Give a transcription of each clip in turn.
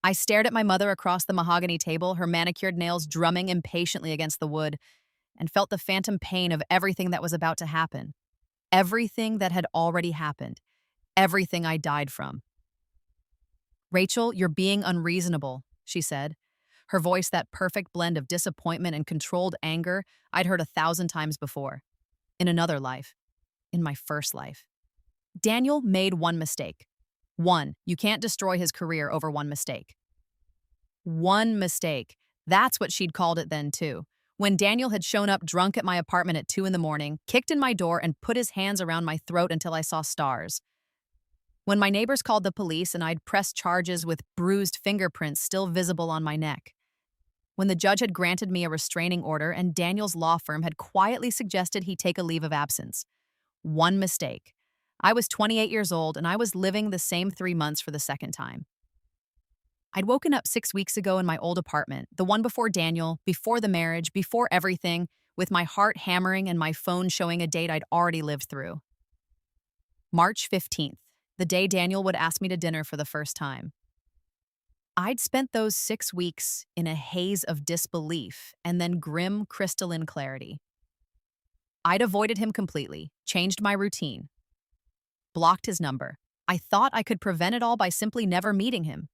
I stared at my mother across the mahogany table, her manicured nails drumming impatiently against the wood, and felt the phantom pain of everything that was about to happen. Everything that had already happened. Everything I died from. "Rachel, you're being unreasonable," she said. Her voice, that perfect blend of disappointment and controlled anger I'd heard 1,000 times before. In another life. In my first life. Daniel made one mistake. One, you can't destroy his career over one mistake. One mistake. That's what she'd called it then, too. When Daniel had shown up drunk at my apartment at 2 in the morning, kicked in my door, and put his hands around my throat until I saw stars. When my neighbors called the police and I'd pressed charges with bruised fingerprints still visible on my neck. When the judge had granted me a restraining order and Daniel's law firm had quietly suggested he take a leave of absence. One mistake. I was 28 years old and I was living the same 3 months for the second time. I'd woken up 6 weeks ago in my old apartment, the one before Daniel, before the marriage, before everything, with my heart hammering and my phone showing a date I'd already lived through. March 15th, the day Daniel would ask me to dinner for the first time. I'd spent those 6 weeks in a haze of disbelief and then grim, crystalline clarity. I'd avoided him completely, changed my routine, blocked his number. I thought I could prevent it all by simply never meeting him.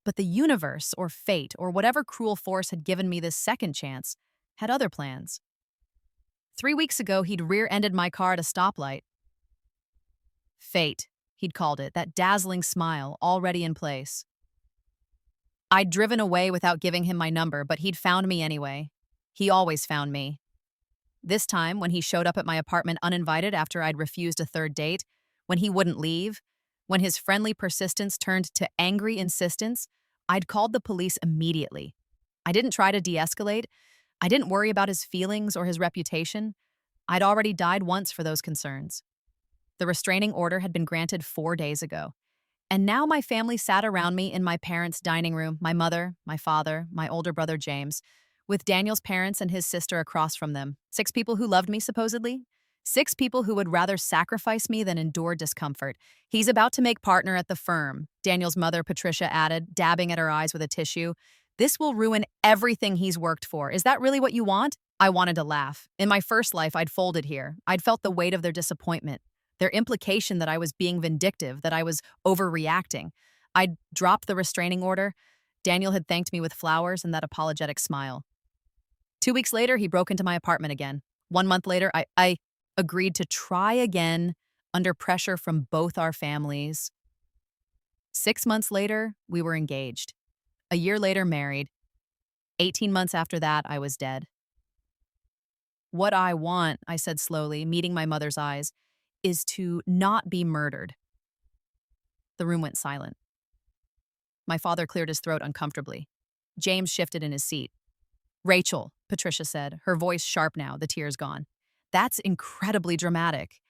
But the universe, or fate, or whatever cruel force had given me this second chance, had other plans. 3 weeks ago, he'd rear-ended my car at a stoplight. Fate, he'd called it, that dazzling smile already in place. I'd driven away without giving him my number, but he'd found me anyway. He always found me. This time, when he showed up at my apartment uninvited after I'd refused a third date, when he wouldn't leave, when his friendly persistence turned to angry insistence, I'd called the police immediately. I didn't try to de-escalate. I didn't worry about his feelings or his reputation. I'd already died once for those concerns. The restraining order had been granted 4 days ago. And now my family sat around me in my parents' dining room, my mother, my father, my older brother James, with Daniel's parents and his sister across from them. 6 people who loved me, supposedly. 6 people who would rather sacrifice me than endure discomfort. "He's about to make partner at the firm," Daniel's mother, Patricia, added, dabbing at her eyes with a tissue. "This will ruin everything he's worked for. Is that really what you want?" I wanted to laugh. In my first life, I'd folded here. I'd felt the weight of their disappointment, their implication that I was being vindictive, that I was overreacting. I'd dropped the restraining order. Daniel had thanked me with flowers and that apologetic smile. 2 weeks later, he broke into my apartment again. 1 month later, I agreed to try again under pressure from both our families. 6 months later, we were engaged. A year later, married. 18 months after that, I was dead. "What I want," I said slowly, meeting my mother's eyes, "is to not be murdered." The room went silent. My father cleared his throat uncomfortably. James shifted in his seat. "Rachel," Patricia said, her voice sharp now, the tears gone. "That's incredibly dramatic.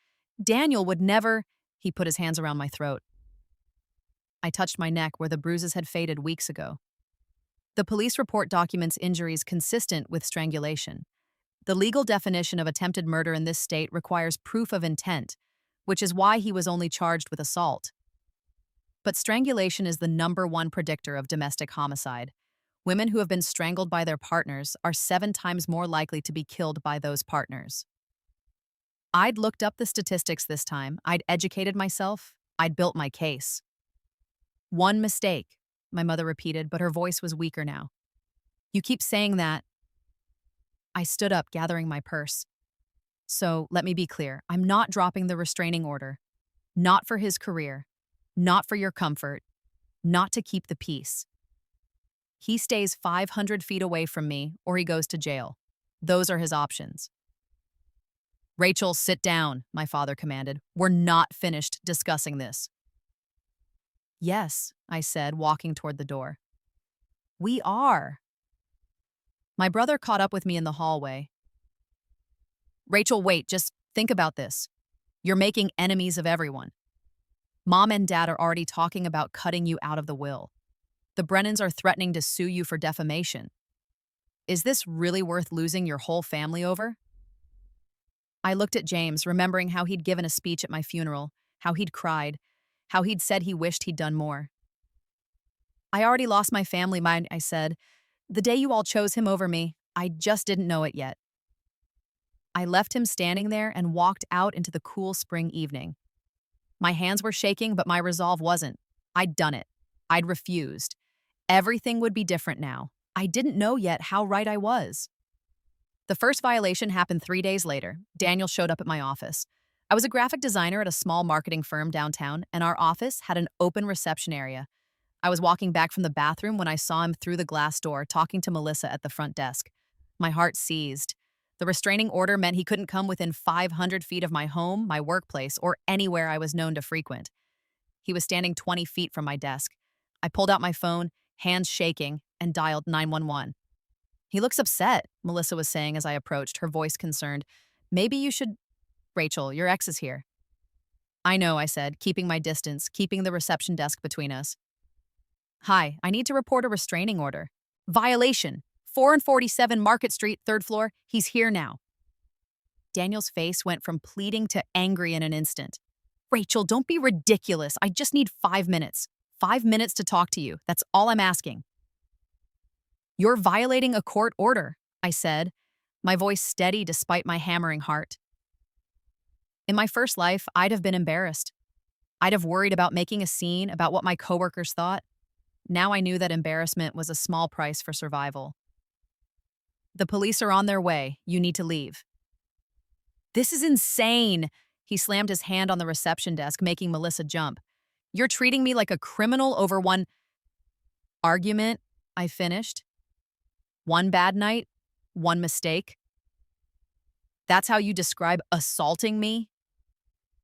Daniel would never—" He put his hands around my throat. I touched my neck where the bruises had faded weeks ago. The police report documents injuries consistent with strangulation. The legal definition of attempted murder in this state requires proof of intent, which is why he was only charged with assault. But strangulation is the #1 predictor of domestic homicide. Women who have been strangled by their partners are 7 times more likely to be killed by those partners. I'd looked up the statistics this time. I'd educated myself. I'd built my case. "One mistake," my mother repeated, but her voice was weaker now. "You keep saying that." I stood up, gathering my purse. "So, let me be clear. I'm not dropping the restraining order. Not for his career. Not for your comfort. Not to keep the peace. He stays 500 feet away from me, or he goes to jail. Those are his options." "Rachel, sit down," my father commanded. "We're not finished discussing this." "Yes," I said, walking toward the door. "We are." My brother caught up with me in the hallway. "Rachel, wait, just think about this. You're making enemies of everyone. Mom and Dad are already talking about cutting you out of the will. The Brennans are threatening to sue you for defamation. Is this really worth losing your whole family over?" I looked at James, remembering how he'd given a speech at my funeral, how he'd cried, how he'd said he wished he'd done more. I already lost my family mind, I said. The day you all chose him over me, I just didn't know it yet. I left him standing there and walked out into the cool spring evening. My hands were shaking, but my resolve wasn't. I'd done it. I'd refused. Everything would be different now. I didn't know yet how right I was. The first violation happened 3 days later. Daniel showed up at my office. I was a graphic designer at a small marketing firm downtown, and our office had an open reception area. I was walking back from the bathroom when I saw him through the glass door talking to Melissa at the front desk. My heart seized. The restraining order meant he couldn't come within 500 feet of my home, my workplace, or anywhere I was known to frequent. He was standing 20 feet from my desk. I pulled out my phone, hands shaking, and dialed 911. He looks upset, Melissa was saying as I approached, her voice concerned. Maybe you should... Rachel, your ex is here. I know, I said, keeping my distance, keeping the reception desk between us. Hi, I need to report a restraining order. Violation. 447 Market Street, 3rd floor. He's here now. Daniel's face went from pleading to angry in an instant. Rachel, don't be ridiculous. I just need 5 minutes. 5 minutes to talk to you. That's all I'm asking. You're violating a court order, I said, my voice steady despite my hammering heart. In my first life, I'd have been embarrassed. I'd have worried about making a scene, about what my coworkers thought. Now I knew that embarrassment was a small price for survival. The police are on their way. You need to leave. This is insane. He slammed his hand on the reception desk, making Melissa jump. You're treating me like a criminal over one argument, I finished. One bad night, one mistake. That's how you describe assaulting me?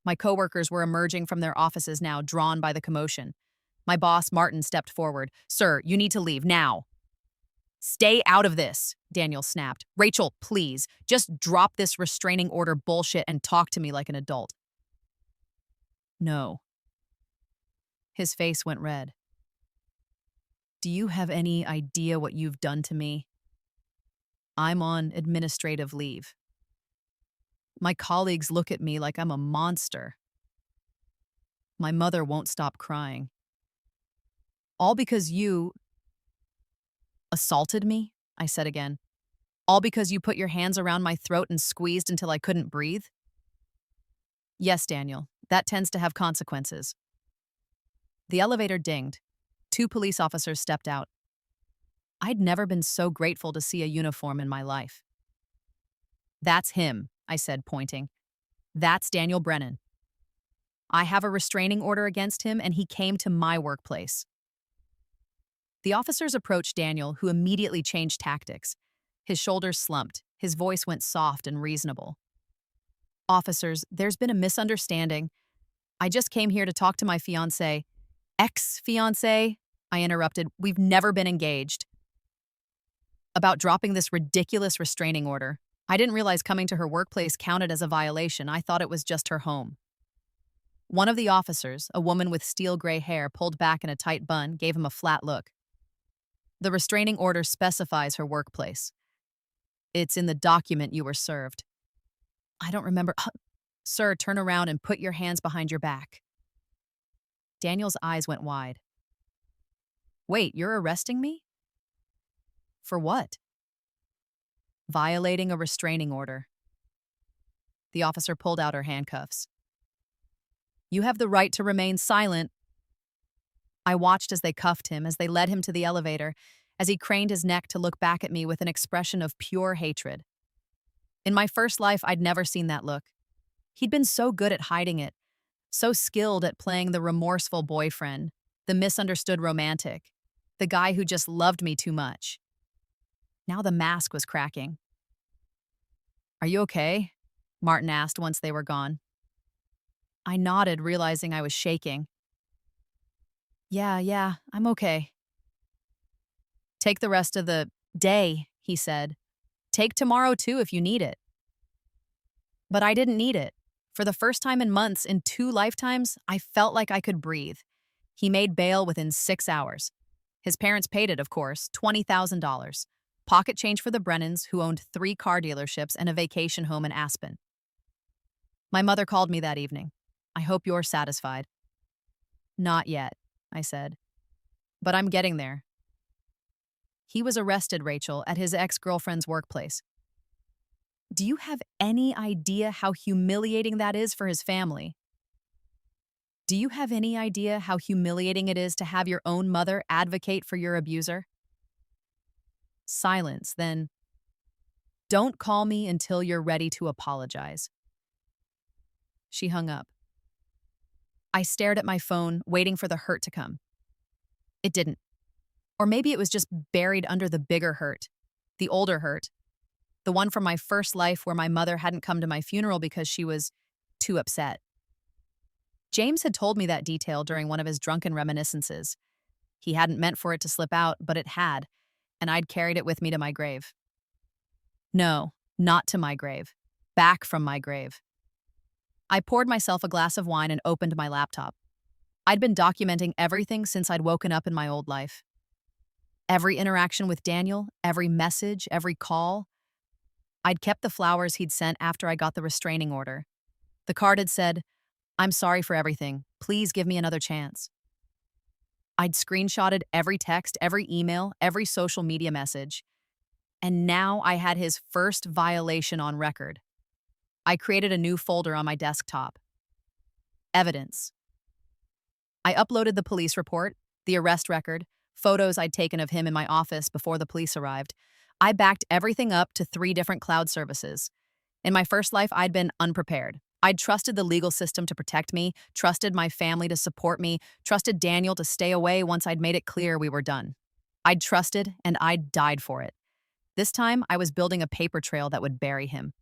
My coworkers were emerging from their offices now, drawn by the commotion. My boss, Martin, stepped forward. Sir, you need to leave now. Stay out of this, Daniel snapped. Rachel, please, just drop this restraining order bullshit and talk to me like an adult. No. His face went red. Do you have any idea what you've done to me? I'm on administrative leave. My colleagues look at me like I'm a monster. My mother won't stop crying. All because you assaulted me, I said again. All because you put your hands around my throat and squeezed until I couldn't breathe? Yes, Daniel, that tends to have consequences. The elevator dinged. 2 police officers stepped out. I'd never been so grateful to see a uniform in my life. That's him, I said, pointing. That's Daniel Brennan. I have a restraining order against him, and he came to my workplace. The officers approached Daniel, who immediately changed tactics. His shoulders slumped. His voice went soft and reasonable. Officers, there's been a misunderstanding. I just came here to talk to my fiancé. Ex-fiancé? I interrupted. We've never been engaged. About dropping this ridiculous restraining order. I didn't realize coming to her workplace counted as a violation. I thought it was just her home. One of the officers, a woman with steel gray hair pulled back in a tight bun, gave him a flat look. The restraining order specifies her workplace. It's in the document you were served. I don't remember. Sir, turn around and put your hands behind your back. Daniel's eyes went wide. Wait, you're arresting me? For what? Violating a restraining order. The officer pulled out her handcuffs. You have the right to remain silent. I watched as they cuffed him, as they led him to the elevator, as he craned his neck to look back at me with an expression of pure hatred. In my first life, I'd never seen that look. He'd been so good at hiding it, so skilled at playing the remorseful boyfriend, the misunderstood romantic, the guy who just loved me too much. Now the mask was cracking. Are you okay? Martin asked once they were gone. I nodded, realizing I was shaking. Yeah, I'm okay. Take the rest of the day, he said. Take tomorrow too if you need it. But I didn't need it. For the first time in months, in 2 lifetimes, I felt like I could breathe. He made bail within 6 hours. His parents paid it, of course, $20,000. Pocket change for the Brennans, who owned 3 car dealerships and a vacation home in Aspen. My mother called me that evening. I hope you're satisfied. Not yet, I said. but I'm getting there. He was arrested, Rachel, at his ex-girlfriend's workplace. Do you have any idea how humiliating that is for his family? Do you have any idea how humiliating it is to have your own mother advocate for your abuser? Silence, then. Don't call me until you're ready to apologize. She hung up. I stared at my phone, waiting for the hurt to come. It didn't. Or maybe it was just buried under the bigger hurt, the older hurt, the one from my first life where my mother hadn't come to my funeral because she was too upset. James had told me that detail during one of his drunken reminiscences. He hadn't meant for it to slip out, but it had, and I'd carried it with me to my grave. No, not to my grave. Back from my grave. I poured myself a glass of wine and opened my laptop. I'd been documenting everything since I'd woken up in my old life. Every interaction with Daniel, every message, every call. I'd kept the flowers he'd sent after I got the restraining order. The card had said, "I'm sorry for everything. Please give me another chance." I'd screenshotted every text, every email, every social media message. And now I had his first violation on record. I created a new folder on my desktop. Evidence. I uploaded the police report, the arrest record, photos I'd taken of him in my office before the police arrived. I backed everything up to 3 different cloud services. In my first life, I'd been unprepared. I'd trusted the legal system to protect me, trusted my family to support me, trusted Daniel to stay away once I'd made it clear we were done. I'd trusted, and I'd died for it. This time, I was building a paper trail that would bury him.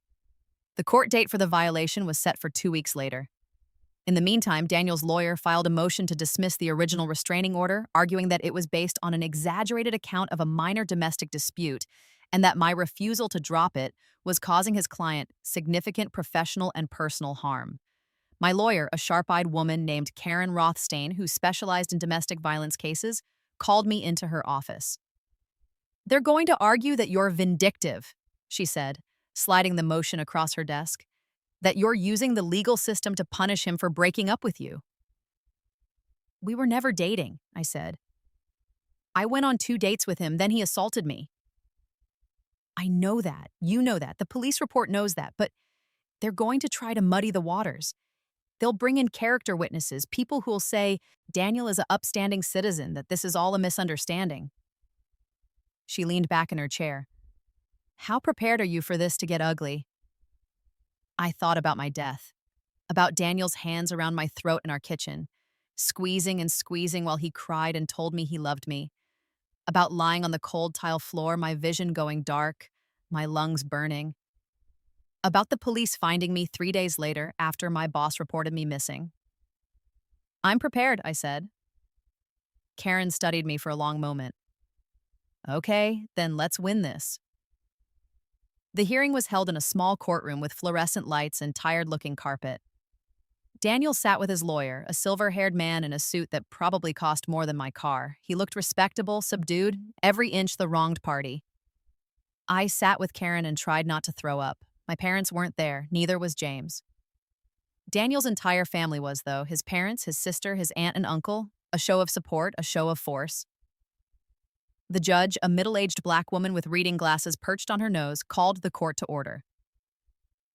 The court date for the violation was set for 2 weeks later. In the meantime, Daniel's lawyer filed a motion to dismiss the original restraining order, arguing that it was based on an exaggerated account of a minor domestic dispute and that my refusal to drop it was causing his client significant professional and personal harm. My lawyer, a sharp-eyed woman named Karen Rothstein, who specialized in domestic violence cases, called me into her office. "They're going to argue that you're vindictive," she said, sliding the motion across her desk, "that you're using the legal system to punish him for breaking up with you." "We were never dating," I said. "I went on 2 dates with him, then he assaulted me." "I know that. You know that. The police report knows that. But they're going to try to muddy the waters. They'll bring in character witnesses, people who'll say, Daniel is an upstanding citizen, that this is all a misunderstanding." She leaned back in her chair. "How prepared are you for this to get ugly?" I thought about my death, about Daniel's hands around my throat in our kitchen, squeezing and squeezing while he cried and told me he loved me, about lying on the cold tile floor, my vision going dark, my lungs burning, about the police finding me 3 days later after my boss reported me missing. "I'm prepared," I said. Karen studied me for a long moment. "Okay, then let's win this." The hearing was held in a small courtroom with fluorescent lights and tired-looking carpet. Daniel sat with his lawyer, a silver-haired man in a suit that probably cost more than my car. He looked respectable, subdued, every inch the wronged party. I sat with Karen and tried not to throw up. My parents weren't there, neither was James. Daniel's entire family was, though, his parents, his sister, his aunt and uncle, a show of support, a show of force. The judge, a middle-aged black woman with reading glasses perched on her nose, called the court to order.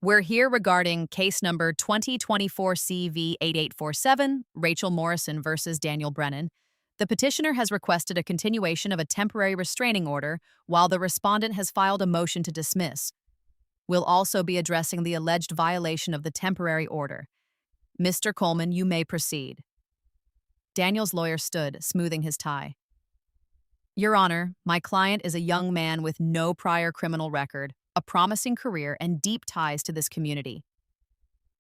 "We're here regarding case number 2024-CV8847, Rachel Morrison versus Daniel Brennan. The petitioner has requested a continuation of a temporary restraining order, while the respondent has filed a motion to dismiss. We'll also be addressing the alleged violation of the temporary order. Mr. Coleman, you may proceed." Daniel's lawyer stood, smoothing his tie. "Your Honor, my client is a young man with no prior criminal record, a promising career, and deep ties to this community.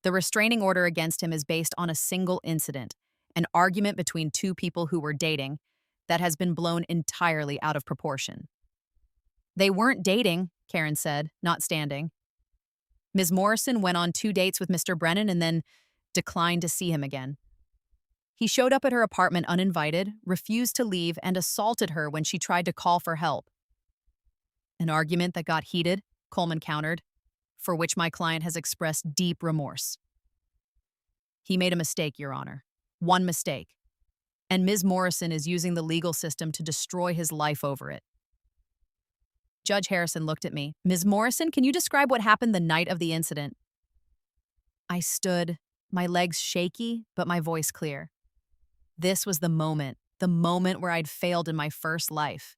The restraining order against him is based on a single incident, an argument between 2 people who were dating, that has been blown entirely out of proportion." "They weren't dating," Karen said, not standing. "Ms. Morrison went on 2 dates with Mr. Brennan and then declined to see him again. He showed up at her apartment uninvited, refused to leave, and assaulted her when she tried to call for help." "An argument that got heated," Coleman countered, "for which my client has expressed deep remorse." "He made a mistake, Your Honor. One mistake. and Ms. Morrison is using the legal system to destroy his life over it. Judge Harrison looked at me. Ms. Morrison, can you describe what happened the night of the incident? I stood, my legs shaky, but my voice clear. This was the moment where I'd failed in my first life.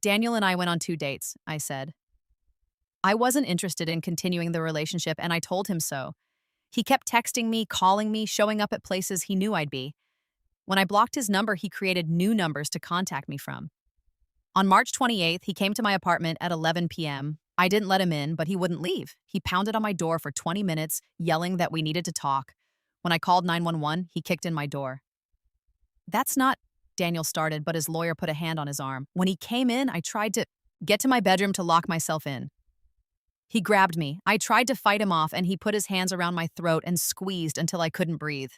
Daniel and I went on 2 dates, I said. I wasn't interested in continuing the relationship, and I told him so. He kept texting me, calling me, showing up at places he knew I'd be. When I blocked his number, he created new numbers to contact me from. On March 28th, he came to my apartment at 11 p.m. I didn't let him in, but he wouldn't leave. He pounded on my door for 20 minutes, yelling that we needed to talk. When I called 911, he kicked in my door. That's not, Daniel started, but his lawyer put a hand on his arm. When he came in, I tried to get to my bedroom to lock myself in. He grabbed me. I tried to fight him off, and he put his hands around my throat and squeezed until I couldn't breathe.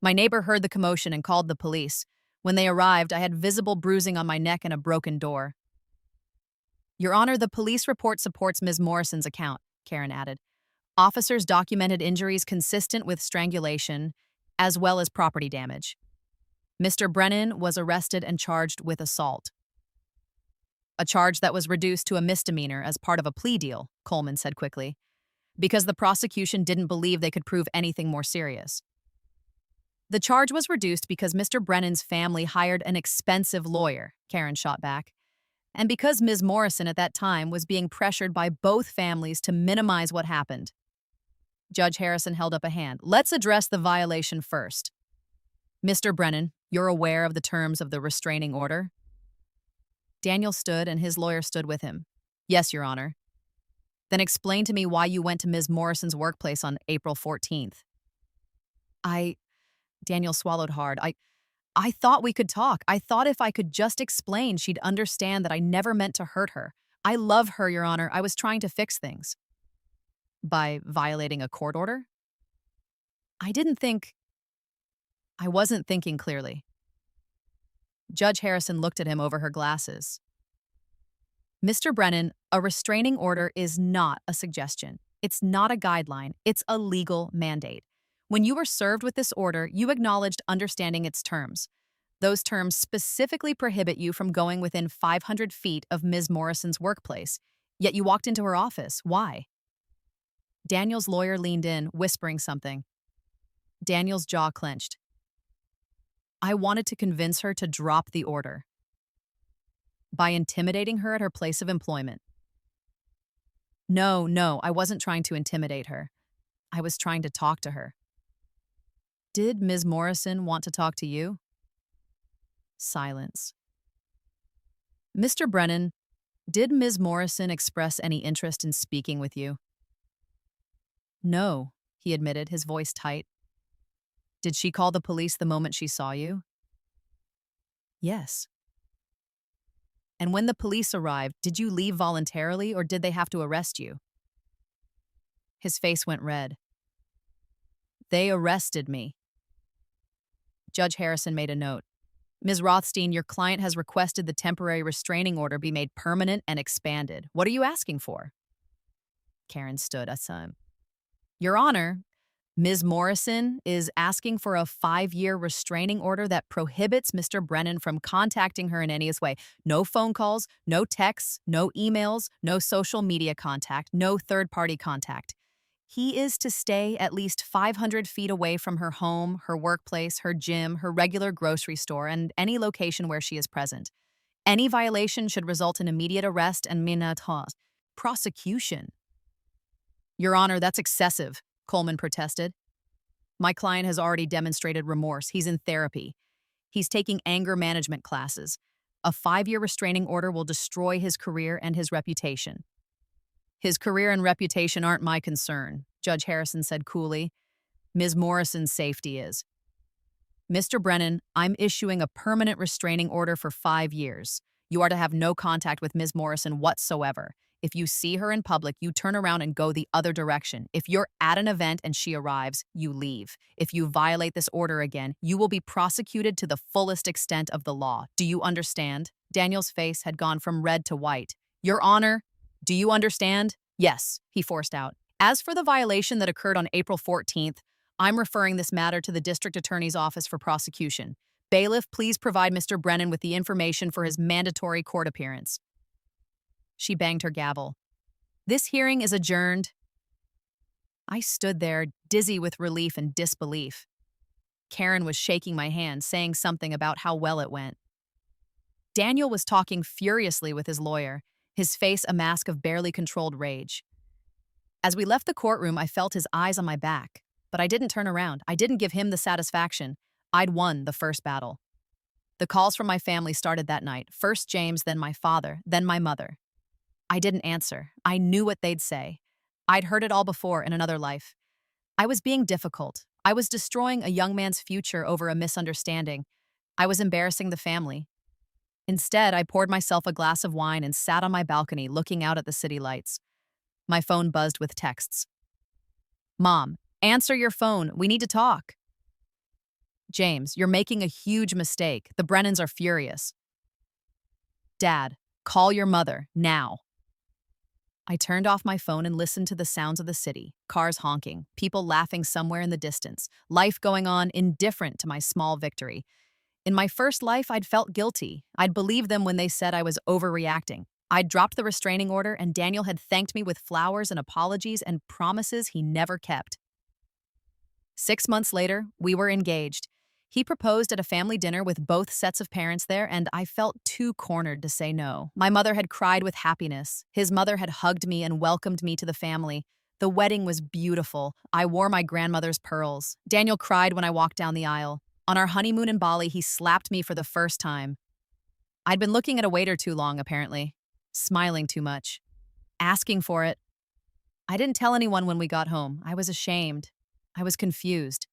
My neighbor heard the commotion and called the police. When they arrived, I had visible bruising on my neck and a broken door. Your Honor, the police report supports Ms. Morrison's account, Karen added. Officers documented injuries consistent with strangulation, as well as property damage. Mr. Brennan was arrested and charged with assault. A charge that was reduced to a misdemeanor as part of a plea deal, Coleman said quickly, because the prosecution didn't believe they could prove anything more serious. The charge was reduced because Mr. Brennan's family hired an expensive lawyer, Karen shot back, and because Ms. Morrison at that time was being pressured by both families to minimize what happened. Judge Harrison held up a hand. Let's address the violation first. Mr. Brennan, you're aware of the terms of the restraining order? Daniel stood and his lawyer stood with him. Yes, Your Honor. Then explain to me why you went to Ms. Morrison's workplace on April 14th. Daniel swallowed hard. I thought we could talk. I thought if I could just explain, she'd understand that I never meant to hurt her. I love her, Your Honor. I was trying to fix things. By violating a court order? I wasn't thinking clearly. Judge Harrison looked at him over her glasses. Mr. Brennan, a restraining order is not a suggestion. It's not a guideline. It's a legal mandate. When you were served with this order, you acknowledged understanding its terms. Those terms specifically prohibit you from going within 500 feet of Ms. Morrison's workplace, yet you walked into her office. Why? Daniel's lawyer leaned in, whispering something. Daniel's jaw clenched. I wanted to convince her to drop the order by intimidating her at her place of employment. No, I wasn't trying to intimidate her. I was trying to talk to her. Did Ms. Morrison want to talk to you? Silence. Mr. Brennan, did Ms. Morrison express any interest in speaking with you? No, he admitted, his voice tight. Did she call the police the moment she saw you? Yes. And when the police arrived, did you leave voluntarily or did they have to arrest you? His face went red. They arrested me. Judge Harrison made a note. Ms. Rothstein, your client has requested the temporary restraining order be made permanent and expanded. What are you asking for? Karen stood aside. Your Honor, Ms. Morrison is asking for a 5-year restraining order that prohibits Mr. Brennan from contacting her in any way. No phone calls, no texts, no emails, no social media contact, no third-party contact. He is to stay at least 500 feet away from her home, her workplace, her gym, her regular grocery store, and any location where she is present. Any violation should result in immediate arrest and prosecution. Your Honor, that's excessive, Coleman protested. My client has already demonstrated remorse. He's in therapy. He's taking anger management classes. A 5-year restraining order will destroy his career and his reputation. His career and reputation aren't my concern, Judge Harrison said coolly. Ms. Morrison's safety is. Mr. Brennan, I'm issuing a permanent restraining order for 5 years. You are to have no contact with Ms. Morrison whatsoever. If you see her in public, you turn around and go the other direction. If you're at an event and she arrives, you leave. If you violate this order again, you will be prosecuted to the fullest extent of the law. Do you understand? Daniel's face had gone from red to white. Your Honor, do you understand? Yes, he forced out. As for the violation that occurred on April 14th, I'm referring this matter to the district attorney's office for prosecution. Bailiff, please provide Mr. Brennan with the information for his mandatory court appearance. She banged her gavel. This hearing is adjourned. I stood there, dizzy with relief and disbelief. Karen was shaking my hand, saying something about how well it went. Daniel was talking furiously with his lawyer, his face a mask of barely controlled rage. As we left the courtroom, I felt his eyes on my back, but I didn't turn around. I didn't give him the satisfaction. I'd won the first battle. The calls from my family started that night. First James, then my father, then my mother. I didn't answer. I knew what they'd say. I'd heard it all before in another life. I was being difficult. I was destroying a young man's future over a misunderstanding. I was embarrassing the family. Instead, I poured myself a glass of wine and sat on my balcony looking out at the city lights. My phone buzzed with texts. Mom, answer your phone. We need to talk. James, you're making a huge mistake. The Brennans are furious. Dad, call your mother, now. I turned off my phone and listened to the sounds of the city, cars honking, people laughing somewhere in the distance, life going on indifferent to my small victory. In my first life, I'd felt guilty. I'd believed them when they said I was overreacting. I'd dropped the restraining order, and Daniel had thanked me with flowers and apologies and promises he never kept. 6 months later, we were engaged. He proposed at a family dinner with both sets of parents there, and I felt too cornered to say no. My mother had cried with happiness. His mother had hugged me and welcomed me to the family. The wedding was beautiful. I wore my grandmother's pearls. Daniel cried when I walked down the aisle. On our honeymoon in Bali, he slapped me for the first time. I'd been looking at a waiter too long, apparently. Smiling too much. Asking for it. I didn't tell anyone when we got home. I was ashamed. I was confused.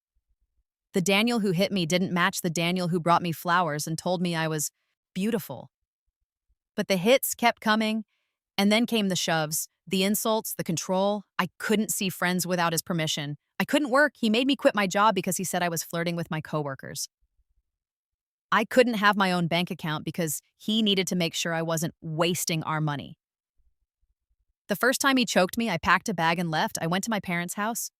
The Daniel who hit me didn't match the Daniel who brought me flowers and told me I was beautiful. But the hits kept coming, and then came the shoves, the insults, the control. I couldn't see friends without his permission. I couldn't work. He made me quit my job because he said I was flirting with my coworkers. I couldn't have my own bank account because he needed to make sure I wasn't wasting our money. The first time he choked me, I packed a bag and left. I went to my parents' house.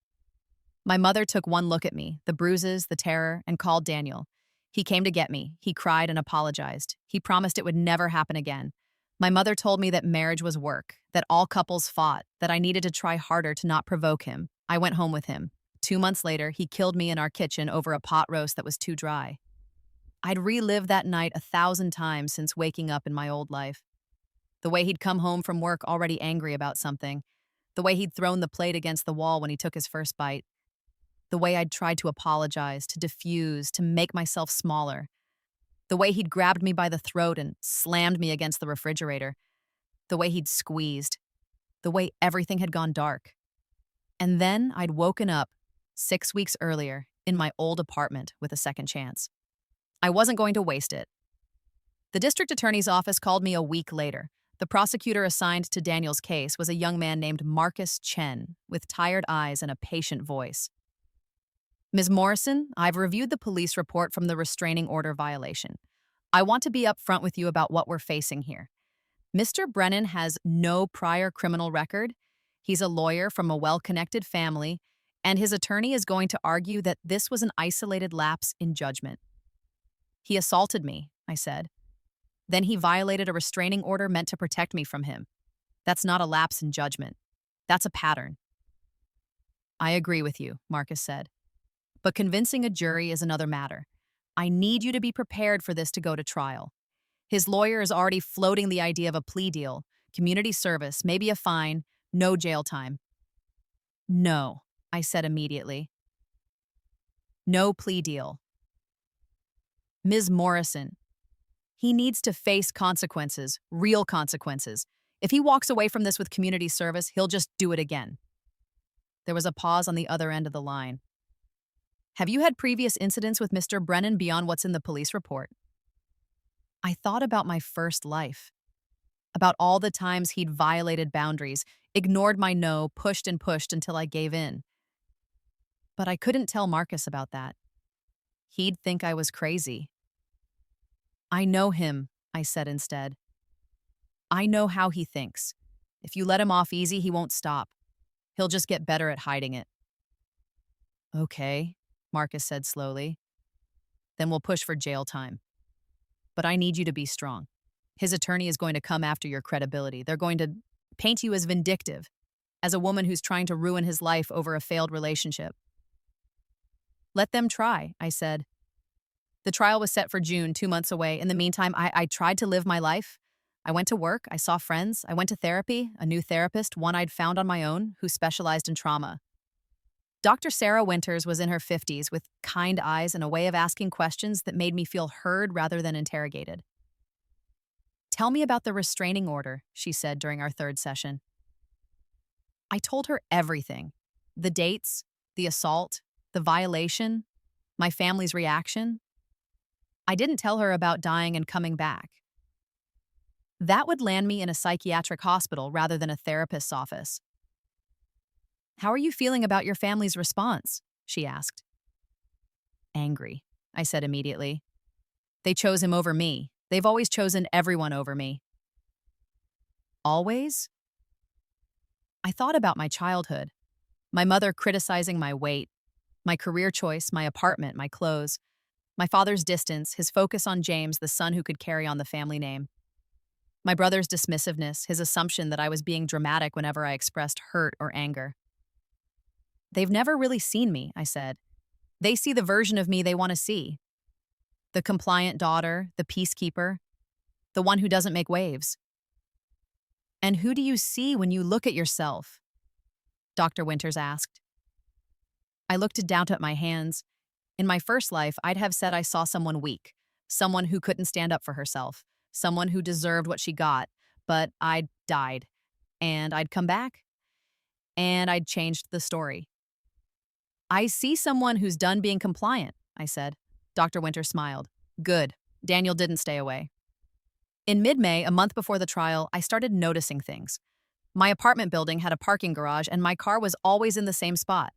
My mother took one look at me, the bruises, the terror, and called Daniel. He came to get me. He cried and apologized. He promised it would never happen again. My mother told me that marriage was work, that all couples fought, that I needed to try harder to not provoke him. I went home with him. 2 months later, he killed me in our kitchen over a pot roast that was too dry. I'd relived that night 1,000 times since waking up in my old life. The way he'd come home from work already angry about something. The way he'd thrown the plate against the wall when he took his first bite. The way I'd tried to apologize, to diffuse, to make myself smaller. The way he'd grabbed me by the throat and slammed me against the refrigerator. The way he'd squeezed. The way everything had gone dark. And then I'd woken up 6 weeks earlier in my old apartment with a second chance. I wasn't going to waste it. The district attorney's office called me a week later. The prosecutor assigned to Daniel's case was a young man named Marcus Chen, with tired eyes and a patient voice. Ms. Morrison, I've reviewed the police report from the restraining order violation. I want to be upfront with you about what we're facing here. Mr. Brennan has no prior criminal record. He's a lawyer from a well-connected family, and his attorney is going to argue that this was an isolated lapse in judgment. He assaulted me, I said. Then he violated a restraining order meant to protect me from him. That's not a lapse in judgment. That's a pattern. I agree with you, Marcus said. But convincing a jury is another matter. I need you to be prepared for this to go to trial. His lawyer is already floating the idea of a plea deal, community service, maybe a fine, no jail time. No, I said immediately. No plea deal. Ms. Morrison, he needs to face consequences, real consequences. If he walks away from this with community service, he'll just do it again. There was a pause on the other end of the line. Have you had previous incidents with Mr. Brennan beyond what's in the police report? I thought about my first life, about all the times he'd violated boundaries, ignored my no, pushed and pushed until I gave in. But I couldn't tell Marcus about that. He'd think I was crazy. I know him, I said instead. I know how he thinks. If you let him off easy, he won't stop. He'll just get better at hiding it. Okay, Marcus said slowly. Then we'll push for jail time. But I need you to be strong. His attorney is going to come after your credibility. They're going to paint you as vindictive, as a woman who's trying to ruin his life over a failed relationship. Let them try, I said. The trial was set for June, 2 months away. In the meantime, I tried to live my life. I went to work, I saw friends, I went to therapy, a new therapist, one I'd found on my own, who specialized in trauma. Dr. Sarah Winters was in her 50s with kind eyes and a way of asking questions that made me feel heard rather than interrogated. Tell me about the restraining order, she said during our third session. I told her everything. The dates, the assault, the violation, my family's reaction. I didn't tell her about dying and coming back. That would land me in a psychiatric hospital rather than a therapist's office. How are you feeling about your family's response? She asked. Angry, I said immediately. They chose him over me. They've always chosen everyone over me. Always? I thought about my childhood. My mother criticizing my weight, my career choice, my apartment, my clothes, my father's distance, his focus on James, the son who could carry on the family name. My brother's dismissiveness, his assumption that I was being dramatic whenever I expressed hurt or anger. They've never really seen me, I said. They see the version of me they want to see. The compliant daughter, the peacekeeper, the one who doesn't make waves. And who do you see when you look at yourself? Dr. Winters asked. I looked down at my hands. In my first life, I'd have said I saw someone weak, someone who couldn't stand up for herself, someone who deserved what she got, but I'd died, and I'd come back, and I'd changed the story. I see someone who's done being compliant, I said. Dr. Winter smiled. Good. Daniel didn't stay away. In mid-May, a month before the trial, I started noticing things. My apartment building had a parking garage, and my car was always in the same spot.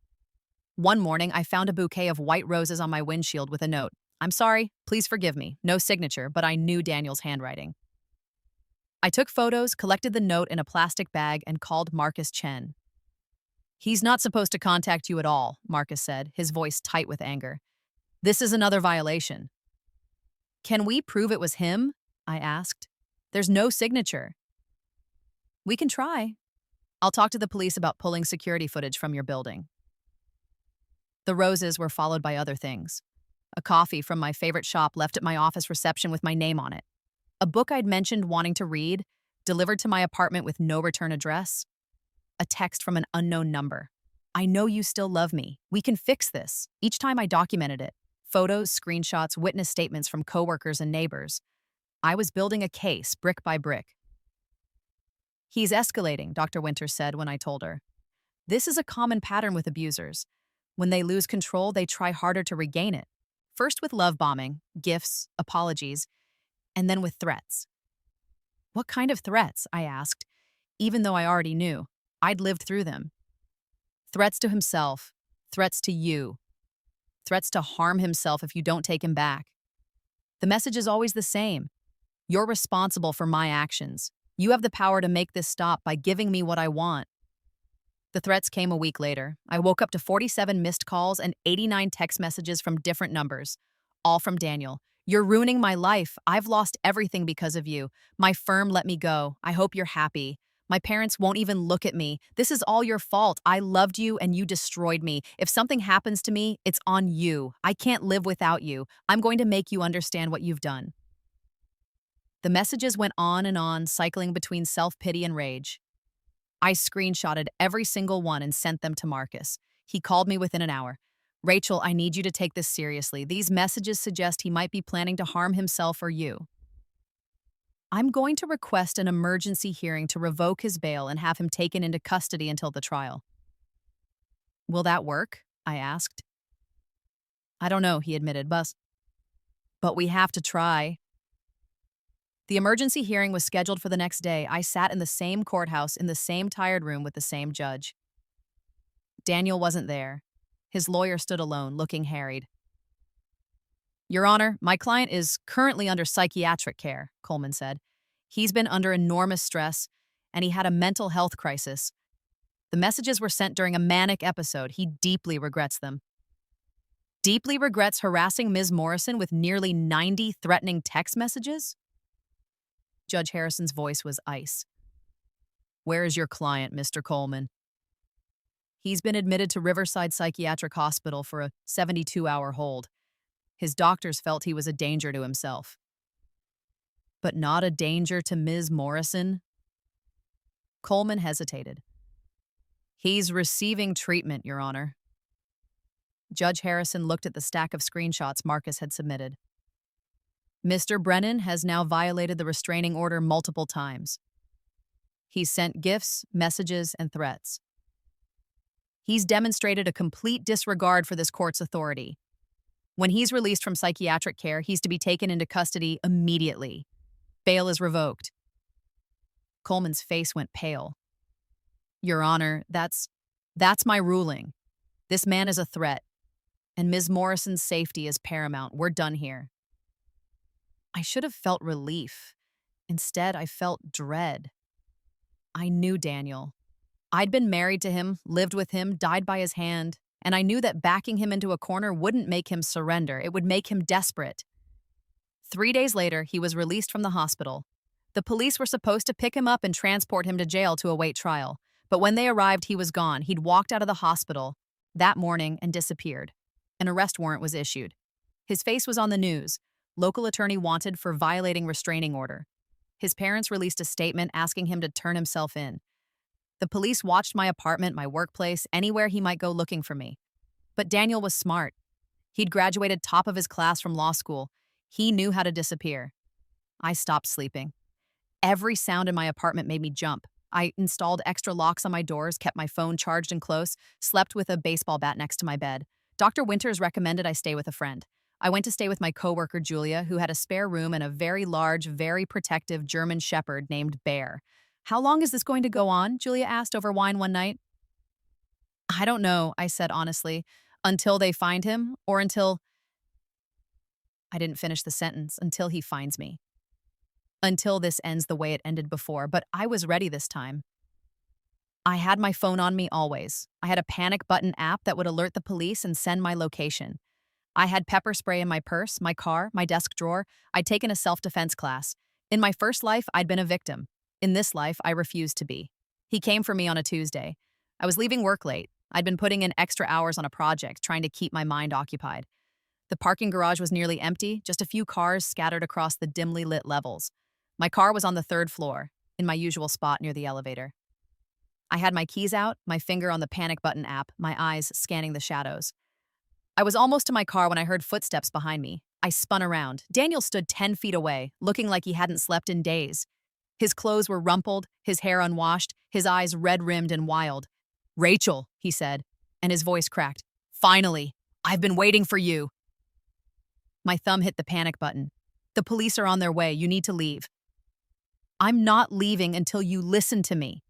One morning, I found a bouquet of white roses on my windshield with a note. I'm sorry, please forgive me. No signature, but I knew Daniel's handwriting. I took photos, collected the note in a plastic bag, and called Marcus Chen. He's not supposed to contact you at all, Marcus said, his voice tight with anger. This is another violation. Can we prove it was him? I asked. There's no signature. We can try. I'll talk to the police about pulling security footage from your building. The roses were followed by other things. A coffee from my favorite shop left at my office reception with my name on it. A book I'd mentioned wanting to read, delivered to my apartment with no return address. A text from an unknown number. I know you still love me. We can fix this. Each time I documented it. Photos, screenshots, witness statements from coworkers and neighbors. I was building a case, brick by brick. He's escalating, Dr. Winters said when I told her. This is a common pattern with abusers. When they lose control, they try harder to regain it. First with love bombing, gifts, apologies, and then with threats. What kind of threats? I asked, even though I already knew. I'd lived through them. Threats to himself, threats to you, threats to harm himself if you don't take him back. The message is always the same. You're responsible for my actions. You have the power to make this stop by giving me what I want. The threats came a week later. I woke up to 47 missed calls and 89 text messages from different numbers, all from Daniel. You're ruining my life. I've lost everything because of you. My firm let me go. I hope you're happy. My parents won't even look at me. This is all your fault. I loved you and you destroyed me. If something happens to me, it's on you. I can't live without you. I'm going to make you understand what you've done. The messages went on, cycling between self-pity and rage. I screenshotted every single one and sent them to Marcus. He called me within an hour. Rachel, I need you to take this seriously. These messages suggest he might be planning to harm himself or you. I'm going to request an emergency hearing to revoke his bail and have him taken into custody until the trial. Will that work? I asked. I don't know, he admitted, but we have to try. The emergency hearing was scheduled for the next day. I sat in the same courthouse in the same tired room with the same judge. Daniel wasn't there. His lawyer stood alone, looking harried. Your Honor, my client is currently under psychiatric care, Coleman said. He's been under enormous stress, and he had a mental health crisis. The messages were sent during a manic episode. He deeply regrets them. Deeply regrets harassing Ms. Morrison with nearly 90 threatening text messages? Judge Harrison's voice was ice. Where is your client, Mr. Coleman? He's been admitted to Riverside Psychiatric Hospital for a 72-hour hold. His doctors felt he was a danger to himself. But not a danger to Ms. Morrison? Coleman hesitated. He's receiving treatment, Your Honor. Judge Harrison looked at the stack of screenshots Marcus had submitted. Mr. Brennan has now violated the restraining order multiple times. He's sent gifts, messages, and threats. He's demonstrated a complete disregard for this court's authority. When he's released from psychiatric care, he's to be taken into custody immediately. Bail is revoked. Coleman's face went pale. Your Honor, that's my ruling. This man is a threat, and Ms. Morrison's safety is paramount. We're done here. I should have felt relief. Instead, I felt dread. I knew Daniel. I'd been married to him, lived with him, died by his hand, and I knew that backing him into a corner wouldn't make him surrender. It would make him desperate. 3 days later, he was released from the hospital. The police were supposed to pick him up and transport him to jail to await trial. But when they arrived, he was gone. He'd walked out of the hospital that morning and disappeared. An arrest warrant was issued. His face was on the news. Local attorney wanted for violating restraining order. His parents released a statement asking him to turn himself in. The police watched my apartment, my workplace, anywhere he might go looking for me. But Daniel was smart. He'd graduated top of his class from law school. He knew how to disappear. I stopped sleeping. Every sound in my apartment made me jump. I installed extra locks on my doors, kept my phone charged and close, slept with a baseball bat next to my bed. Dr. Winters recommended I stay with a friend. I went to stay with my coworker, Julia, who had a spare room and a very large, very protective German shepherd named Bear. How long is this going to go on? Julia asked over wine one night. I don't know, I said honestly. Until they find him, or until... I didn't finish the sentence. Until he finds me. Until this ends the way it ended before, but I was ready this time. I had my phone on me always. I had a panic button app that would alert the police and send my location. I had pepper spray in my purse, my car, my desk drawer. I'd taken a self-defense class. In my first life, I'd been a victim. In this life, I refused to be. He came for me on a Tuesday. I was leaving work late. I'd been putting in extra hours on a project, trying to keep my mind occupied. The parking garage was nearly empty, just a few cars scattered across the dimly lit levels. My car was on the 3rd floor, in my usual spot near the elevator. I had my keys out, my finger on the panic button app, my eyes scanning the shadows. I was almost to my car when I heard footsteps behind me. I spun around. Daniel stood 10 feet away, looking like he hadn't slept in days. His clothes were rumpled, his hair unwashed, his eyes red-rimmed and wild. Rachel, he said, and his voice cracked. Finally, I've been waiting for you. My thumb hit the panic button. The police are on their way. You need to leave. I'm not leaving until you listen to me.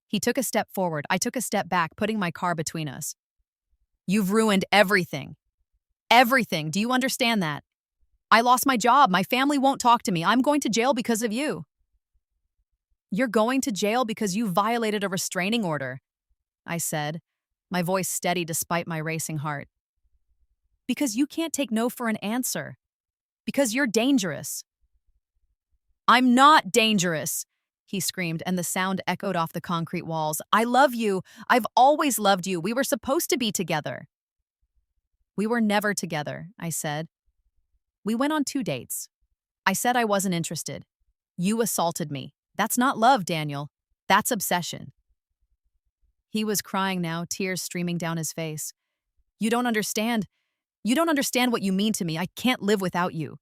He took a step forward. I took a step back, putting my car between us. You've ruined everything. Everything. Do you understand that? I lost my job. My family won't talk to me. I'm going to jail because of you. You're going to jail because you violated a restraining order, I said, my voice steady despite my racing heart. Because you can't take no for an answer. Because you're dangerous. I'm not dangerous, he screamed, and the sound echoed off the concrete walls. I love you. I've always loved you. We were supposed to be together. We were never together, I said. We went on 2 dates. I said I wasn't interested. You assaulted me. That's not love, Daniel. That's obsession. He was crying now, tears streaming down his face. You don't understand. You don't understand what you mean to me. I can't live without you.